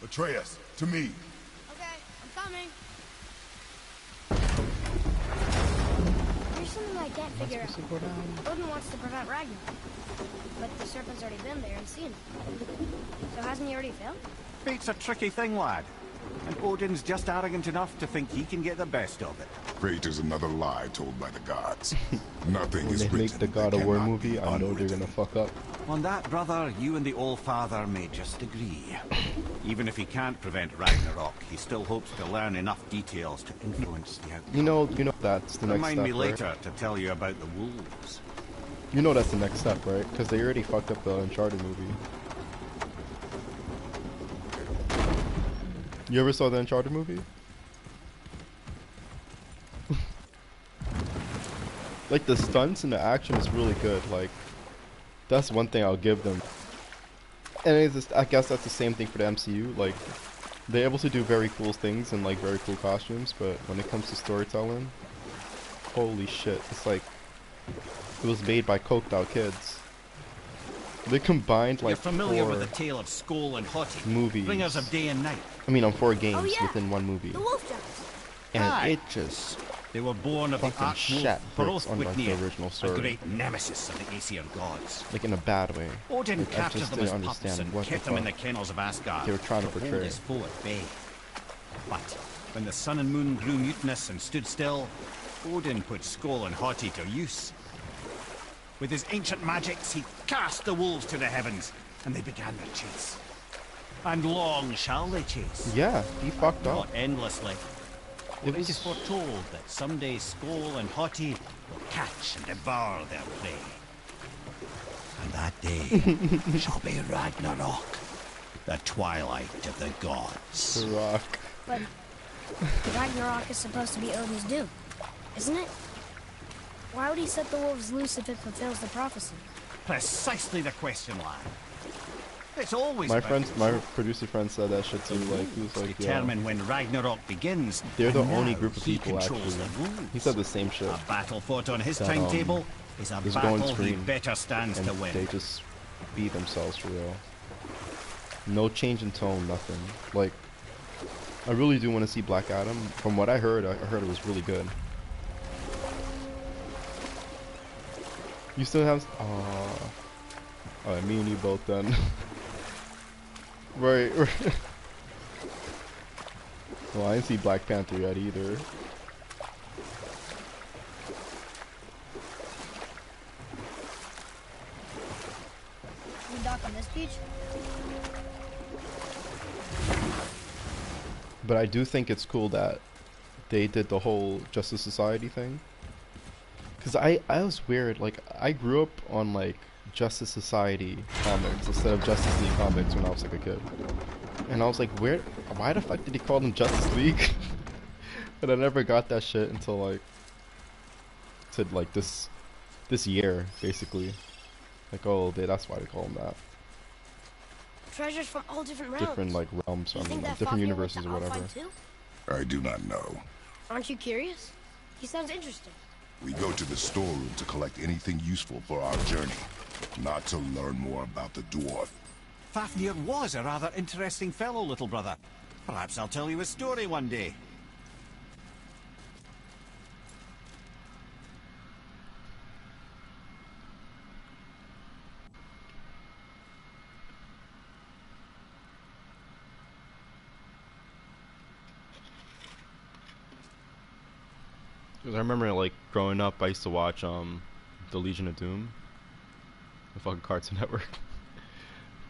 Atreus, to me. Okay, I'm coming. There's something I can't figure out. Supposed to go down. Odin wants to prevent Ragnarok, but the serpent's already been there and seen it. So hasn't he already failed? Fate's a tricky thing, lad. And Odin's just arrogant enough to think he can get the best of it. Fate is another lie told by the gods. Nothing When is they written make the that God of War cannot movie, be I know they're unwritten. gonna fuck up. On that, brother, you and the Old Father may just agree. Even if he can't prevent Ragnarok, he still hopes to learn enough details to influence the outcome. You know that's the next Remind step, me right? later to tell you about the wolves. You know that's the next step, right? Because they already fucked up the Uncharted movie. You ever saw the Uncharted movie? Like the stunts and the action is really good. Like that's one thing I'll give them. And it's just, I guess that's the same thing for the MCU. Like they're able to do very cool things and like very cool costumes, but when it comes to storytelling, holy shit! It's like it was made by coked out kids. They combined like You're familiar with four the tale of Skoll and Hoti, movies. bringers of day and night. I mean, on 4 games Oh, yeah. within one movie, The wolf giants. and Aye. it just They were born of the fucking arch-wolf shat bricks on like the Hrothwitnir, original a story, great nemesis of the Aesir gods. like in a bad way. Odin Like, I captured just them as didn't pups understand and what kept the them in the fuck kennels of Asgard they were trying to hold portray. his foe at bay. But when the sun and moon grew mutinous and stood still, Odin put Skoll and Hoti to use. With his ancient magics, he cast the wolves to the heavens, and they began their chase. And long shall they chase. Yeah, he fucked Not up. endlessly. It It is was foretold that someday Skoll and Hoti will catch and devour their prey. And that day shall be Ragnarok, the twilight of the gods. the Rock. But Ragnarok is supposed to be Odin's doom, isn't it? Why would he set the wolves loose if it fulfills the prophecy? Precisely the question, lad. It's always My about friends, my producer friend said that shit too. Like he was like, yo, determine when Ragnarok begins. they're the and only now group of he people controls actually. the wolves. He said the same shit. A battle fought on his That, timetable is a Just go on battle he screen better stands and to win. they just beat themselves for real. No change in tone, nothing. Like, I really do want to see Black Adam. From what I heard it was really good. You still have... Alright, me and you both then. Right. Well, I didn't see Black Panther yet either. We dock on this beach? But I do think it's cool that they did the whole Justice Society thing. Cause I was weird. Like, I grew up on like Justice Society comics instead of Justice League comics when I was like a kid. And I was like, why the fuck did he call them Justice League? And I never got that shit until like this year, basically. Like, oh, that's why they call them that. Treasures from all different realms. Different like realms, You I think mean, that like, different Fafnir went universes to or whatever. Alpine too? I do not know. Aren't you curious? He sounds interesting. We go to the storeroom to collect anything useful for our journey, not to learn more about the dwarf. Fafnir was a rather interesting fellow, little brother. Perhaps I'll tell you a story one day. Cause I remember like growing up, I used to watch the Legion of Doom, the fucking Cartoon Network.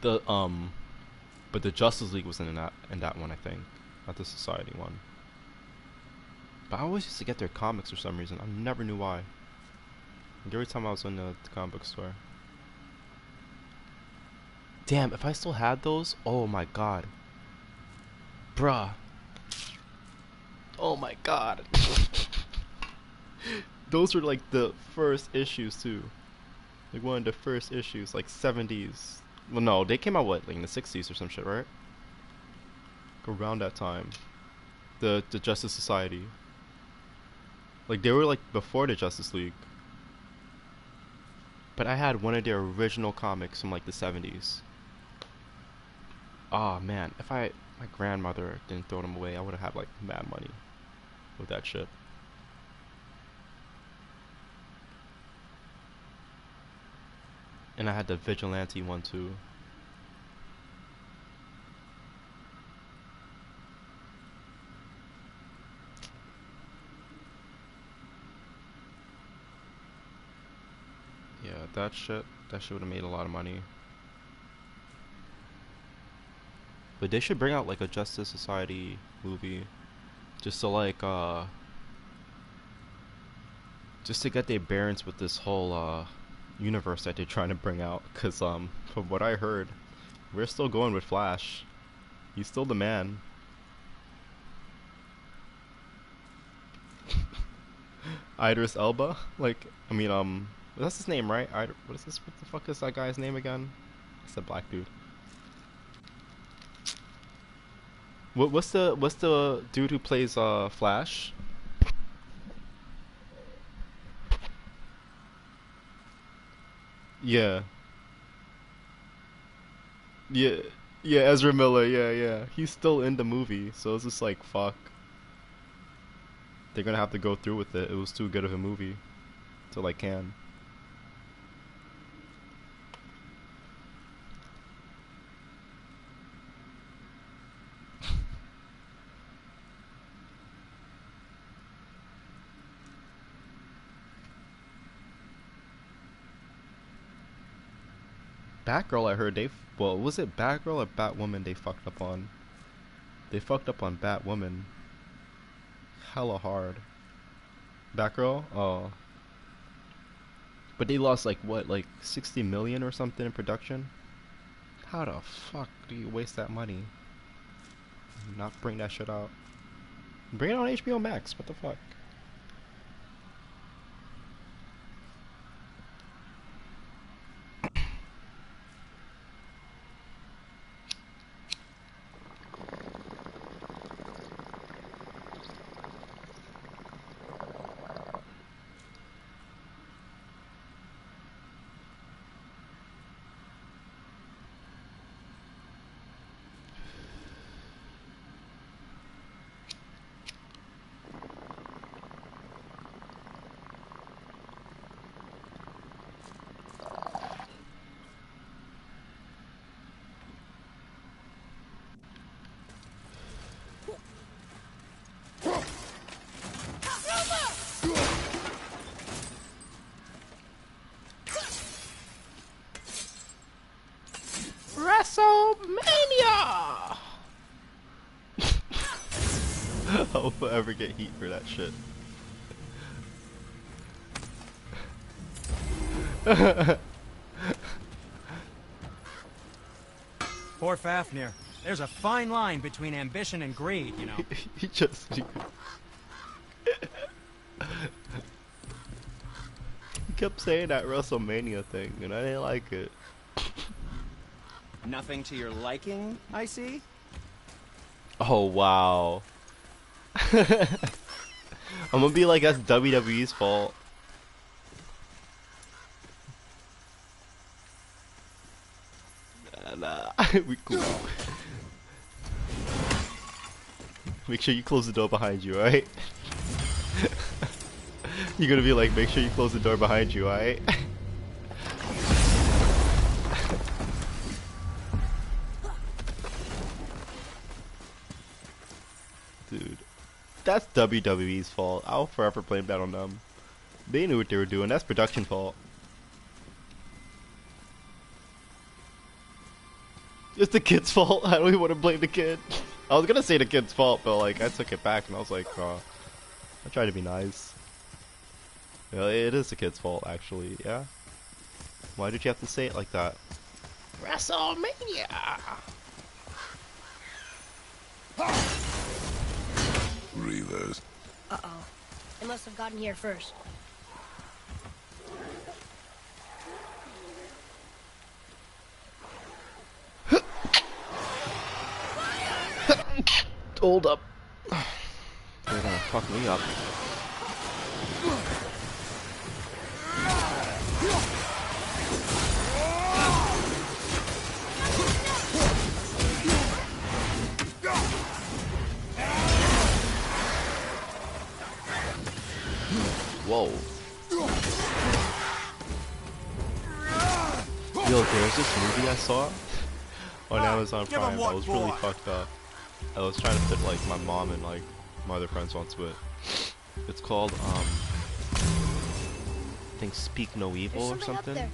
But the Justice League was in that one, I think, not the Society one. But I always used to get their comics for some reason. I never knew why. Like, every time I was in the comic book store. Damn, if I still had those, oh my god, bruh. Oh my god. Those were like the first issues too. Like one of the first issues, like 70s. Well, no, they came out what, like in the 60s or some shit, right? Around that time. The Justice Society. Like they were like before the Justice League. But I had one of their original comics from like the 70s. Oh man, if my grandmother didn't throw them away, I would have had like mad money with that shit. And I had the Vigilante one too. Yeah, that shit would have made a lot of money. But they should bring out like a Justice Society movie, just to like just to get their bearings with this whole universe that they're trying to bring out. Cause from what I heard, we're still going with Flash. He's still the man. Idris Elba, like, I mean, that's his name, right? What is this? What the fuck is that guy's name again? It's a black dude. What's the dude who plays Flash? Yeah. Yeah. Yeah, Ezra Miller. Yeah. He's still in the movie, so it's just like fuck. They're gonna have to go through with it. It was too good of a movie to like can. Batgirl, I heard well, was it Batgirl or Batwoman they fucked up on? They fucked up on Batwoman. Hella hard. Batgirl? Oh. But they lost like what, like 60 million or something in production? How the fuck do you waste that money? Not bring that shit out. Bring it on HBO Max, what the fuck? I'll ever get heat for that shit. Poor Fafnir. There's a fine line between ambition and greed, you know. He just... He kept saying that WrestleMania thing, and I didn't like it. Nothing to your liking, I see? Oh, wow. I'm gonna be like, that's WWE's fault. Nah, we cool. Make sure you close the door behind you, alright? You're gonna be like, make sure you close the door behind you, alright? Dude, that's WWE's fault. I'll forever blame that on them. They knew what they were doing. That's production fault. It's the kid's fault. I don't even want to blame the kid. I was gonna say the kid's fault, but like I took it back and I was like, I tried to be nice. Yeah, it is the kid's fault, actually. Yeah. Why did you have to say it like that? WrestleMania. Reavers. Uh-oh. They must have gotten here first. Hold up. They're gonna fuck me up. Whoa. Yo, there's this movie I saw on Amazon Prime that was really fucked up. I was trying to fit like my mom and like my other friends onto it. It's called I think Speak No Evil or something.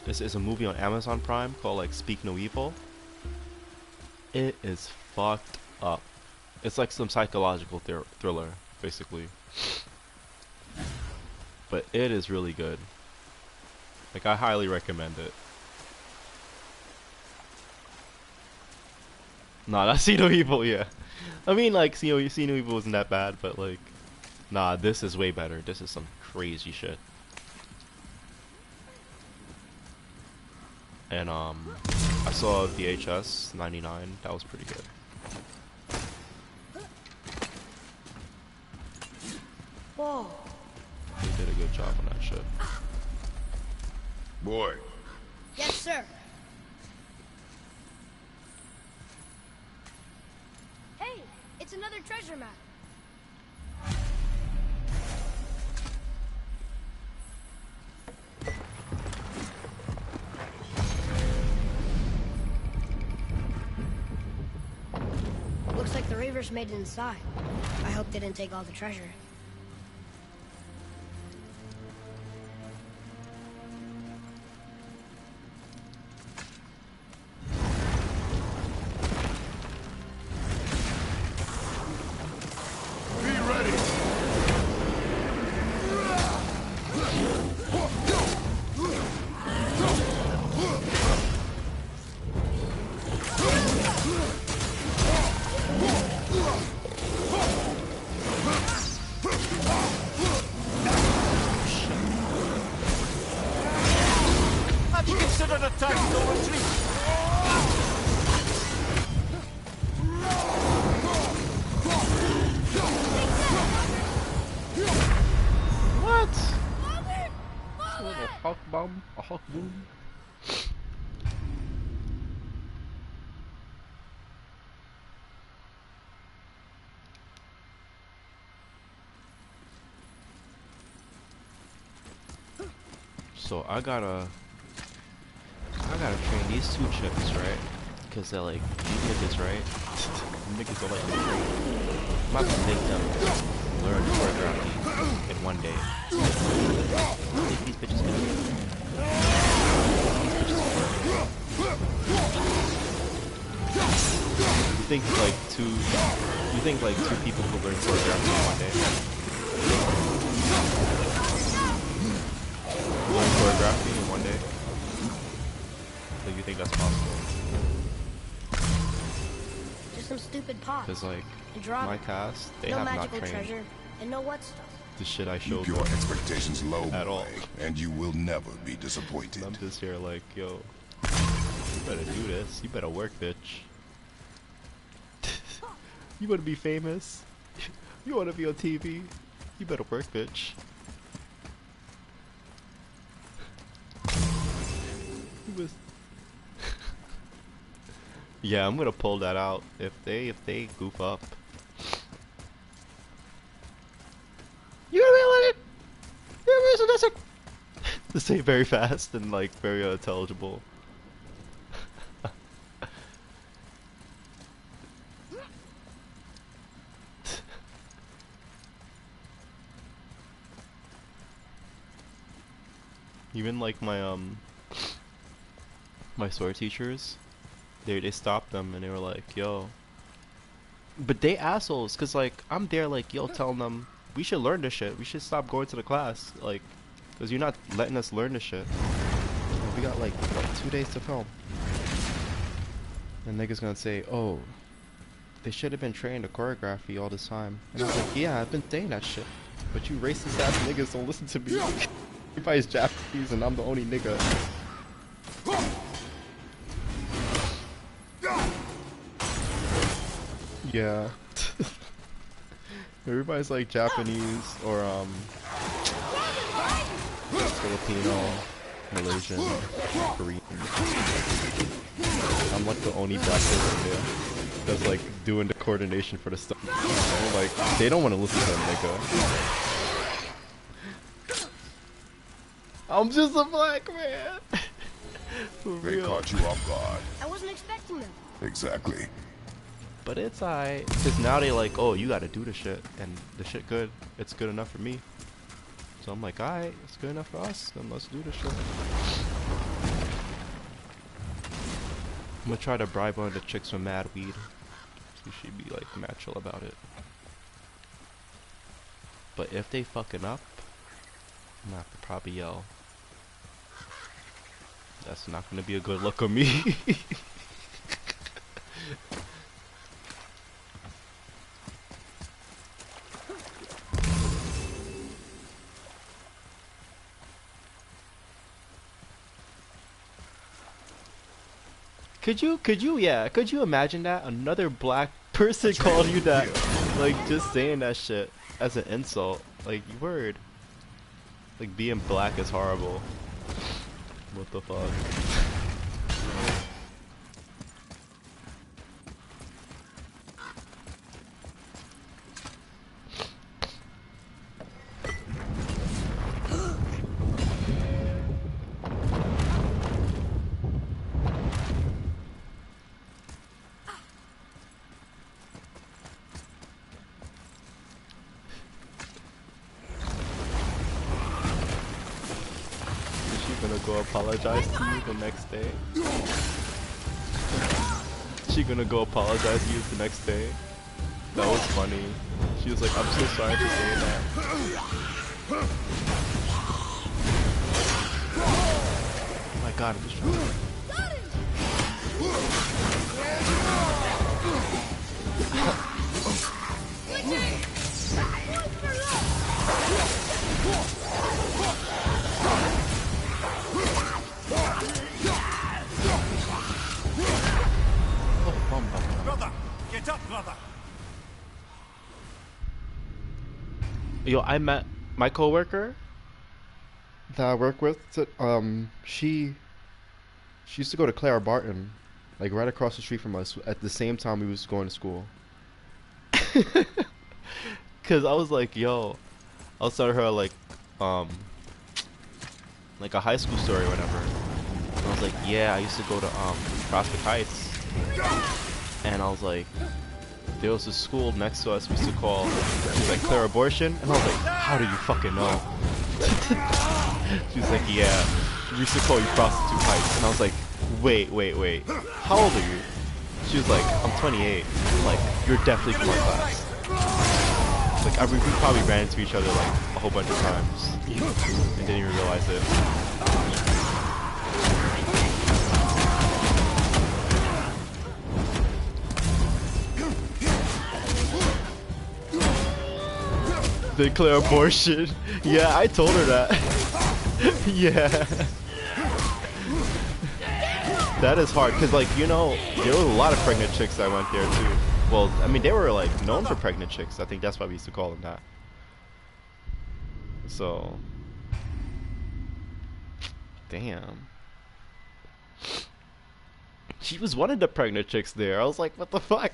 This is a movie on Amazon Prime called like Speak No Evil. It is fucked up. It's like some psychological thriller, basically. But it is really good. Like, I highly recommend it. Nah, that's See No Evil, yeah. I mean, like, See No Evil wasn't that bad, but like, nah, this is way better. This is some crazy shit. And I saw VHS 99. That was pretty good. Whoa. They did a good job on that shit. Boy. Yes, sir. Hey, it's another treasure map. Looks like the Reavers made it inside. I hope they didn't take all the treasure. So I gotta train these two chicks, right? Cause they're like these niggas, right? Niggas are like train. I'm about to make them learn choreography in one day. These bitches can do it. These bitches can do it. You think like you think like 2 people could learn choreography in one day? Learn choreography in one day? Like, you think that's possible? Just some stupid pots. Because like and drama. my cast, they no have not magical trained treasure and no what stuff. the shit I showed Keep your them expectations low, at boy, all. and you will never be disappointed. I'm just here like, yo, you better do this. You better work, bitch. You want to be famous? You want to be on TV? You better work, bitch. He was. Yeah, I'm gonna pull that out if they goof up. You really want it? To say very fast and like very unintelligible. Even like my sword teachers, they stopped them and they were like, yo. But they assholes, cause like I'm there like, yo, telling them we should learn this shit. We should stop going to the class, like, cause you're not letting us learn this shit. And we got like what, 2 days to film. And niggas gonna say, oh, they should have been trained to choreography all this time. And I was like, yeah, I've been saying that shit. But you racist ass niggas don't listen to me. Everybody's Japanese and I'm the only nigga. Yeah. Everybody's like Japanese or Filipino, Malaysian, Korean. I'm like the only black person there that's like doing the coordination for the stuff. You know? Like they don't want to listen to them, nigga. I'm just a black man. For They real. caught you off guard. I wasn't expecting them. Exactly. But it's alright. Because now they like, oh, you gotta do the shit. And the shit good. It's good enough for me. So I'm like, alright, it's good enough for us. Then let's do this shit. I'm gonna try to bribe one of the chicks with mad weed. So she'd be like mad chill about it. But if they fucking up, I'm gonna have to probably yell. That's not gonna be a good look on me. Could you imagine that? Another black person called you that, like, just saying that shit as an insult. Like, word. Like, being black is horrible. What the fuck? Gonna go apologize to you the next day. She gonna go apologize to you the next day. That was funny. She was like, I'm so sorry for saying that. Oh my god, I'm just trying to... Brother, get up, brother. Yo, I met my coworker that I work with. She used to go to Clara Barton, like right across the street from us. At the same time we was going to school. Cause I was like, yo, I was telling her like a high school story or whatever. And I was like, yeah, I used to go to Prospect Heights. And I was like, there was a school next to us we used to call, she was like, Clear Abortion? And I was like, how do you fucking know? She was like, yeah, we used to call you Prostitute Heights. And I was like, wait, how old are you? She was like, I'm 28. Like, you're definitely from our class. Like, we probably ran into each other like a whole bunch of times and didn't even realize it. Declare abortion. Yeah, I told her that. Yeah. That is hard, because, like, you know, there was a lot of pregnant chicks that went there, too. Well, I mean, they were, like, known for pregnant chicks. I think that's why we used to call them that. So. Damn. She was one of the pregnant chicks there. I was like, what the fuck?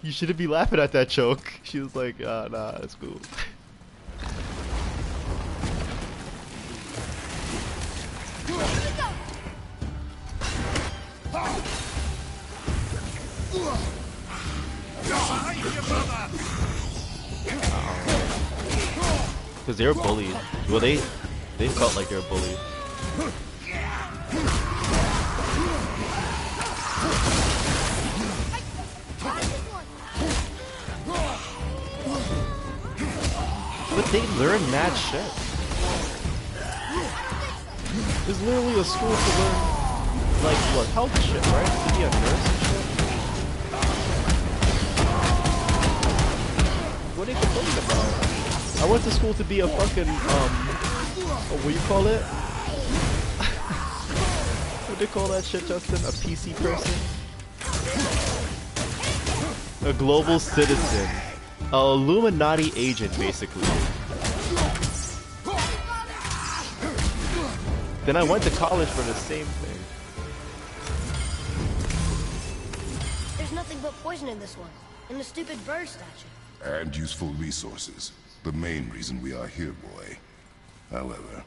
You shouldn't be laughing at that joke. She was like, nah, it's cool. Because they were bullied. Well, they felt like they were bullied. But they learn mad shit. There's literally a school to learn, like, what, health shit, right? To be a nurse and shit. What are you complaining about? I went to school to be a fucking, what do you call it? What do they call that shit, Justin? A PC person? A global citizen. A Illuminati agent, basically. Then I went to college for the same thing. There's nothing but poison in this one, and the stupid bird statue. And useful resources. The main reason we are here, boy. However,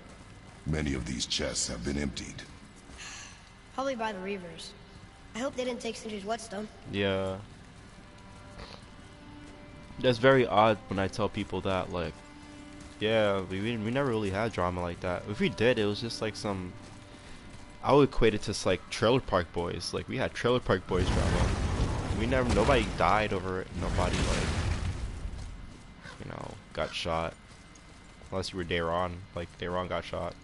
many of these chests have been emptied. Probably by the Reavers. I hope they didn't take Cinder's whetstone. Yeah. That's very odd when I tell people that, like, yeah, we never really had drama like that. If we did, it was just like some, I would equate it to like Trailer Park Boys. Like, we had Trailer Park Boys drama. Nobody died over it. Nobody, like, you know, got shot. Unless you were Dayron. Like, Dayron got shot.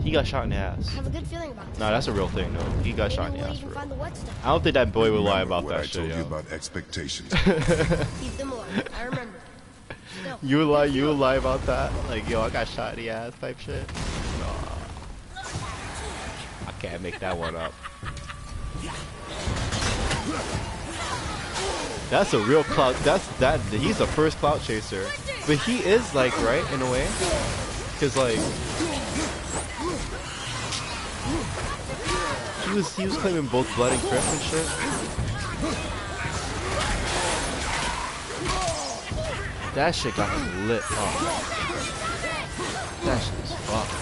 He got shot in the ass. I have a good feeling about this. Nah, that's a real thing, though. He got Maybe shot in the we'll ass. even For find the whetstone. I don't think that boy would lie Remember about what that I shit, told yo. you about expectations. Keep them low. I remember. Still, You would lie about that? Like, yo, I got shot in the ass type shit? Nah. I can't make that one up. That's a real clout. He's the first clout chaser. But he is, like, right, in a way? Because, like, he was claiming both blood and crip and shit. That shit got him lit up. That shit is fucked.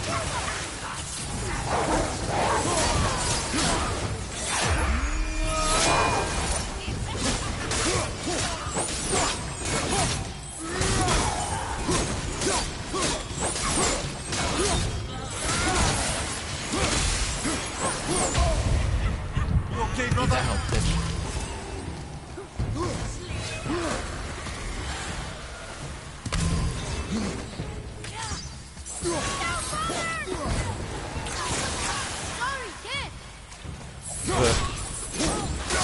Okay, brother.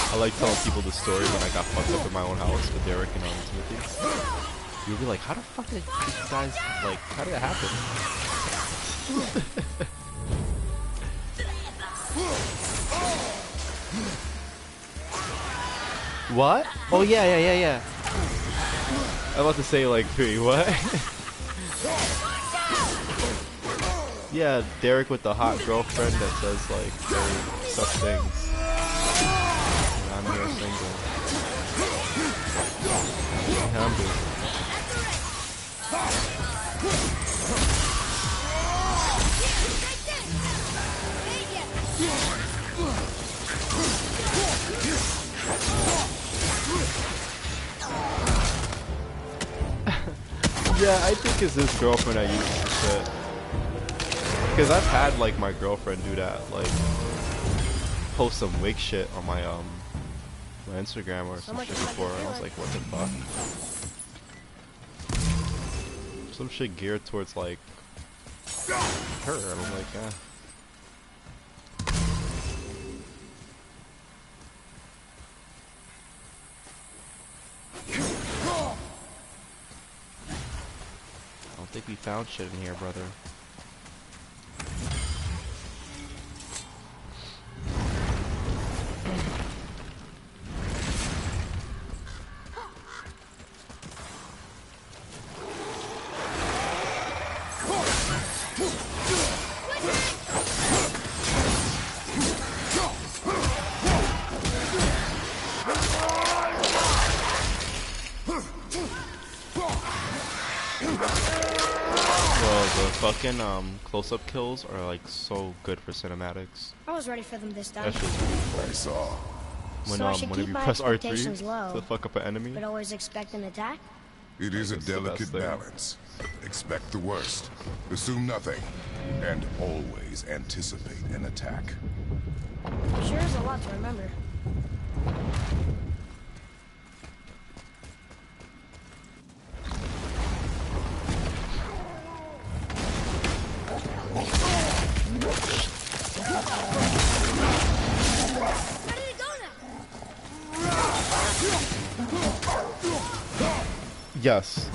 I like telling people the story when I got fucked up in my own house with Derek and Timothy. You'll be like, how the fuck did these guys, like, how did that happen? What? Oh yeah. I'm about to say like, wait, what? Yeah, Derek with the hot girlfriend that says like very such things. And I'm here single. Yeah, I'm busy. Yeah, I think it's his girlfriend I used to shit. Because I've had like my girlfriend do that, like post some wig shit on my my Instagram or some shit before, and I was like, what the fuck? Some shit geared towards like her. And I'm like, yeah. I don't think we found shit in here, brother. Fucking close-up kills are like so good for cinematics. I was ready for them this time. That's just really I saw. when So I should whenever keep you my press R3 expectations low, to fuck up an enemy. but always expect an attack. It is a That's the delicate best thing. balance. Expect the worst. Assume nothing. And always anticipate an attack. Sure is a lot to remember. Where did it go now? Yes.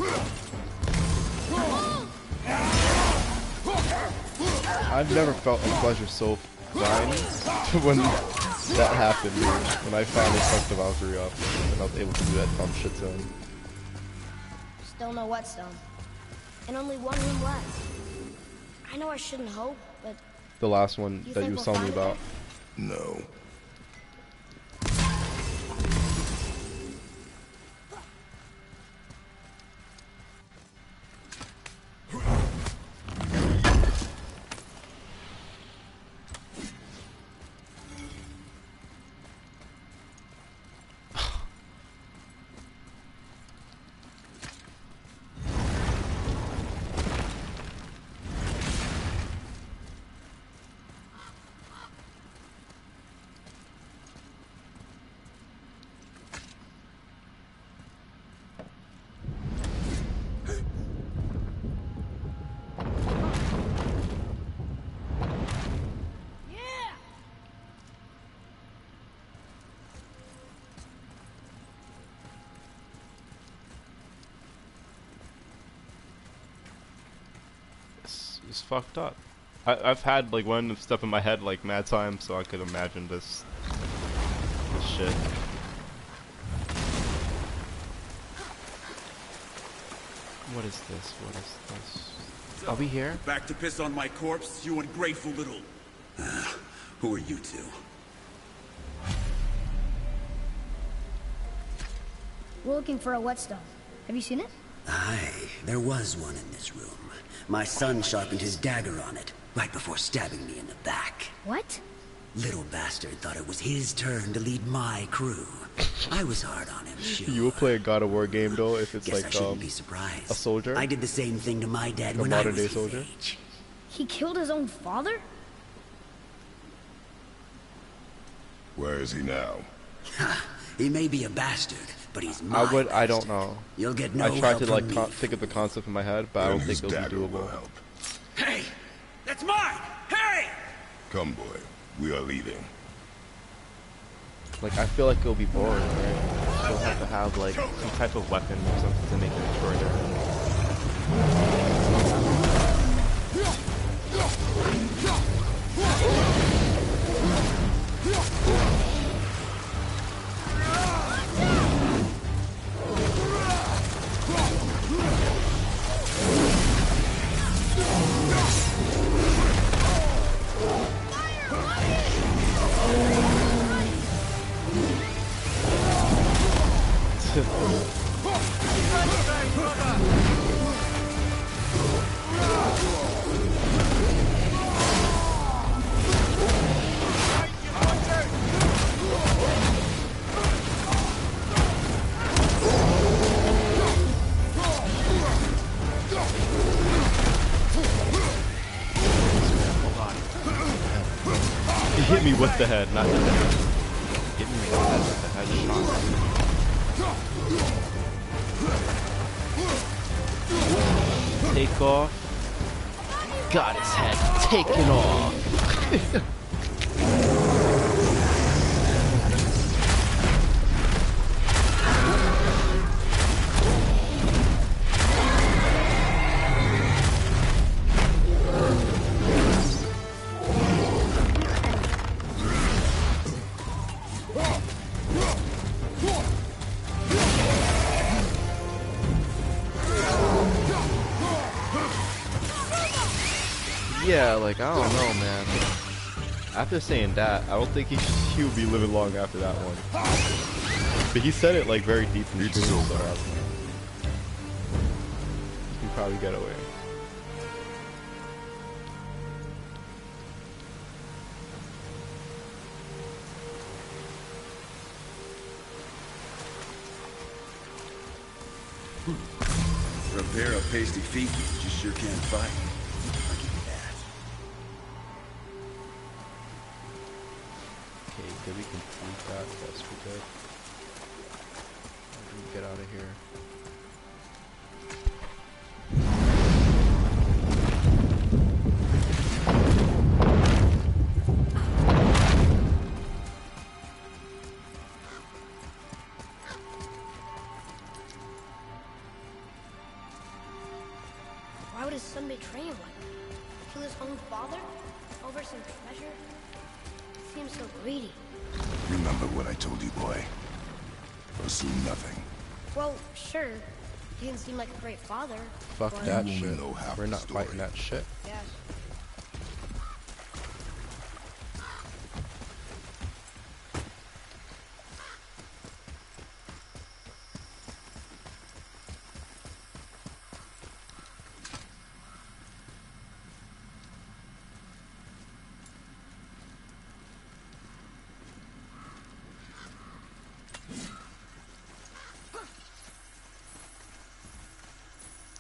I've never felt a pleasure so fine when that happened, dude. When I finally fucked the Valkyrie up and I was able to do that dumb shit to him. Still no whetstone. And only one room left. I know I shouldn't hope, but The last one You that think you we'll was telling me find it about. No. It's fucked up. I've had like one stuff in my head like mad time, so I could imagine this shit. What is this? What is this? So, Are we here? Back to piss on my corpse, you ungrateful little... who are you two? we're looking for a whetstone. Have you seen it? Aye, there was one in this room. My son sharpened his dagger on it, right before stabbing me in the back. What? Little bastard thought it was his turn to lead my crew. I was hard on him, sure. You will play a God of War game though if it's Guess I like shouldn't be surprised. a soldier? I did the same thing to my dad Like a when I modern was day his soldier? age. He killed his own father? Where is he now? Ha! He may be a bastard, but he's my I don't bastard. know. You'll get no I tried help to from like me. think of the concept in my head, but I don't And his think it'll be dagger will doable. help. Hey! That's mine! Hey! Come, boy. We are leaving. Like I feel like it'll be boring, right? You'll have to have like some type of weapon or something to make it shorter. Hit me with the head, not the head. Hit me with the head with the head shot. Take off. Got his head taken off. Yeah, like, I don't know, man. After saying that, I don't think he would be living long after that one. But he said it, like, very deep in the truth, so you can probably get away. For a pair of pasty feet, you sure can fight. I'll give you that. Okay, did we complete that? Yes, we did. Get out of here. Why would his son betray him like that? Kill his own father? Over some treasure? Seems so greedy. Remember what I told you, boy. Assume nothing. Well, sure. He didn't seem like a great father. Fuck but that You only shit. know half We're the not story. fighting that shit. Yes.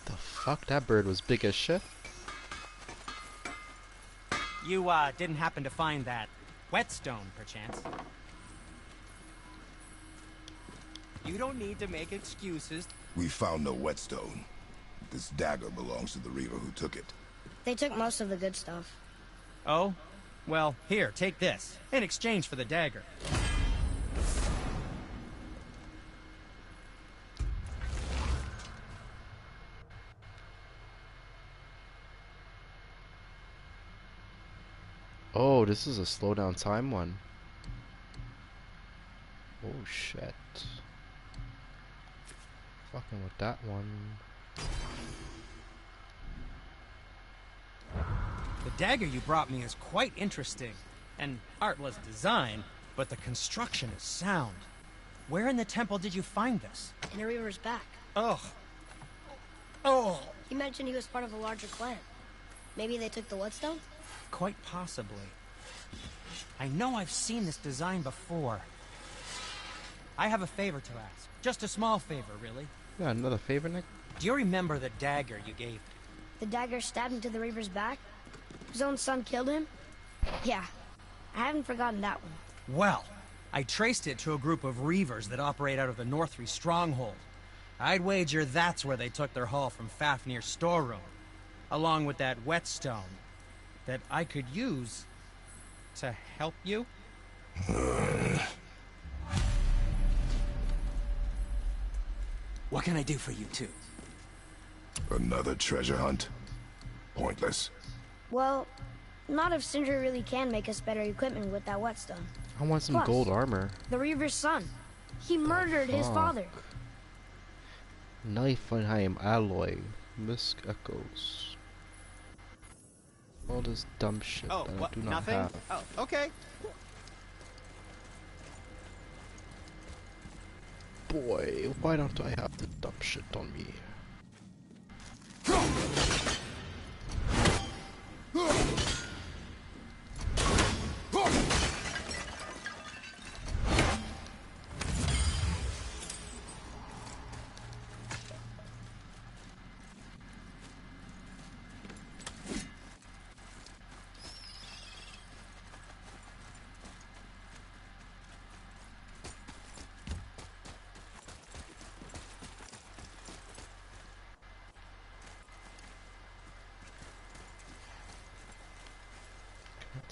The fuck? That bird was big as shit. You, didn't happen to find that whetstone, perchance? You don't need to make excuses. We found no whetstone. This dagger belongs to the reaver who took it. They took most of the good stuff. Oh? Well, here, take this, in exchange for the dagger. Oh, this is a slow down time one. Oh shit. Fucking with that one. The dagger you brought me is quite interesting. An artless design, but the construction is sound. Where in the temple did you find this? In a reaver's back. Ugh. Oh. He mentioned he was part of a larger clan. Maybe they took the whetstone? Quite possibly. I know I've seen this design before. I have a favor to ask. Just a small favor, really. Yeah, another favor, Nick? Do you remember the dagger you gave me? The dagger stabbed into the reaver's back? His own son killed him? Yeah, I haven't forgotten that one. Well, I traced it to a group of reavers that operate out of the Northry stronghold. I'd wager that's where they took their haul from Fafnir's storeroom, along with that whetstone that I could use to help you. What can I do for you two? Another treasure hunt? Pointless. Well, not if Sindri really can make us better equipment with that whetstone. I want some Plus, gold armor. The reaver's son. He murdered his father. Niflheim alloy. Misk echoes. All this dumb shit Oh, that what? I do not Nothing? have. Oh, okay. Boy, why don't I have the dumb shit on me?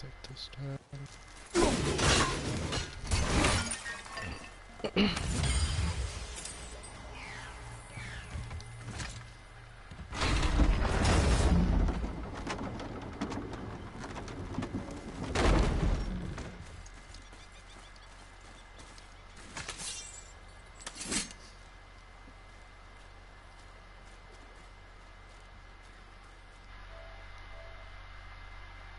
take this down.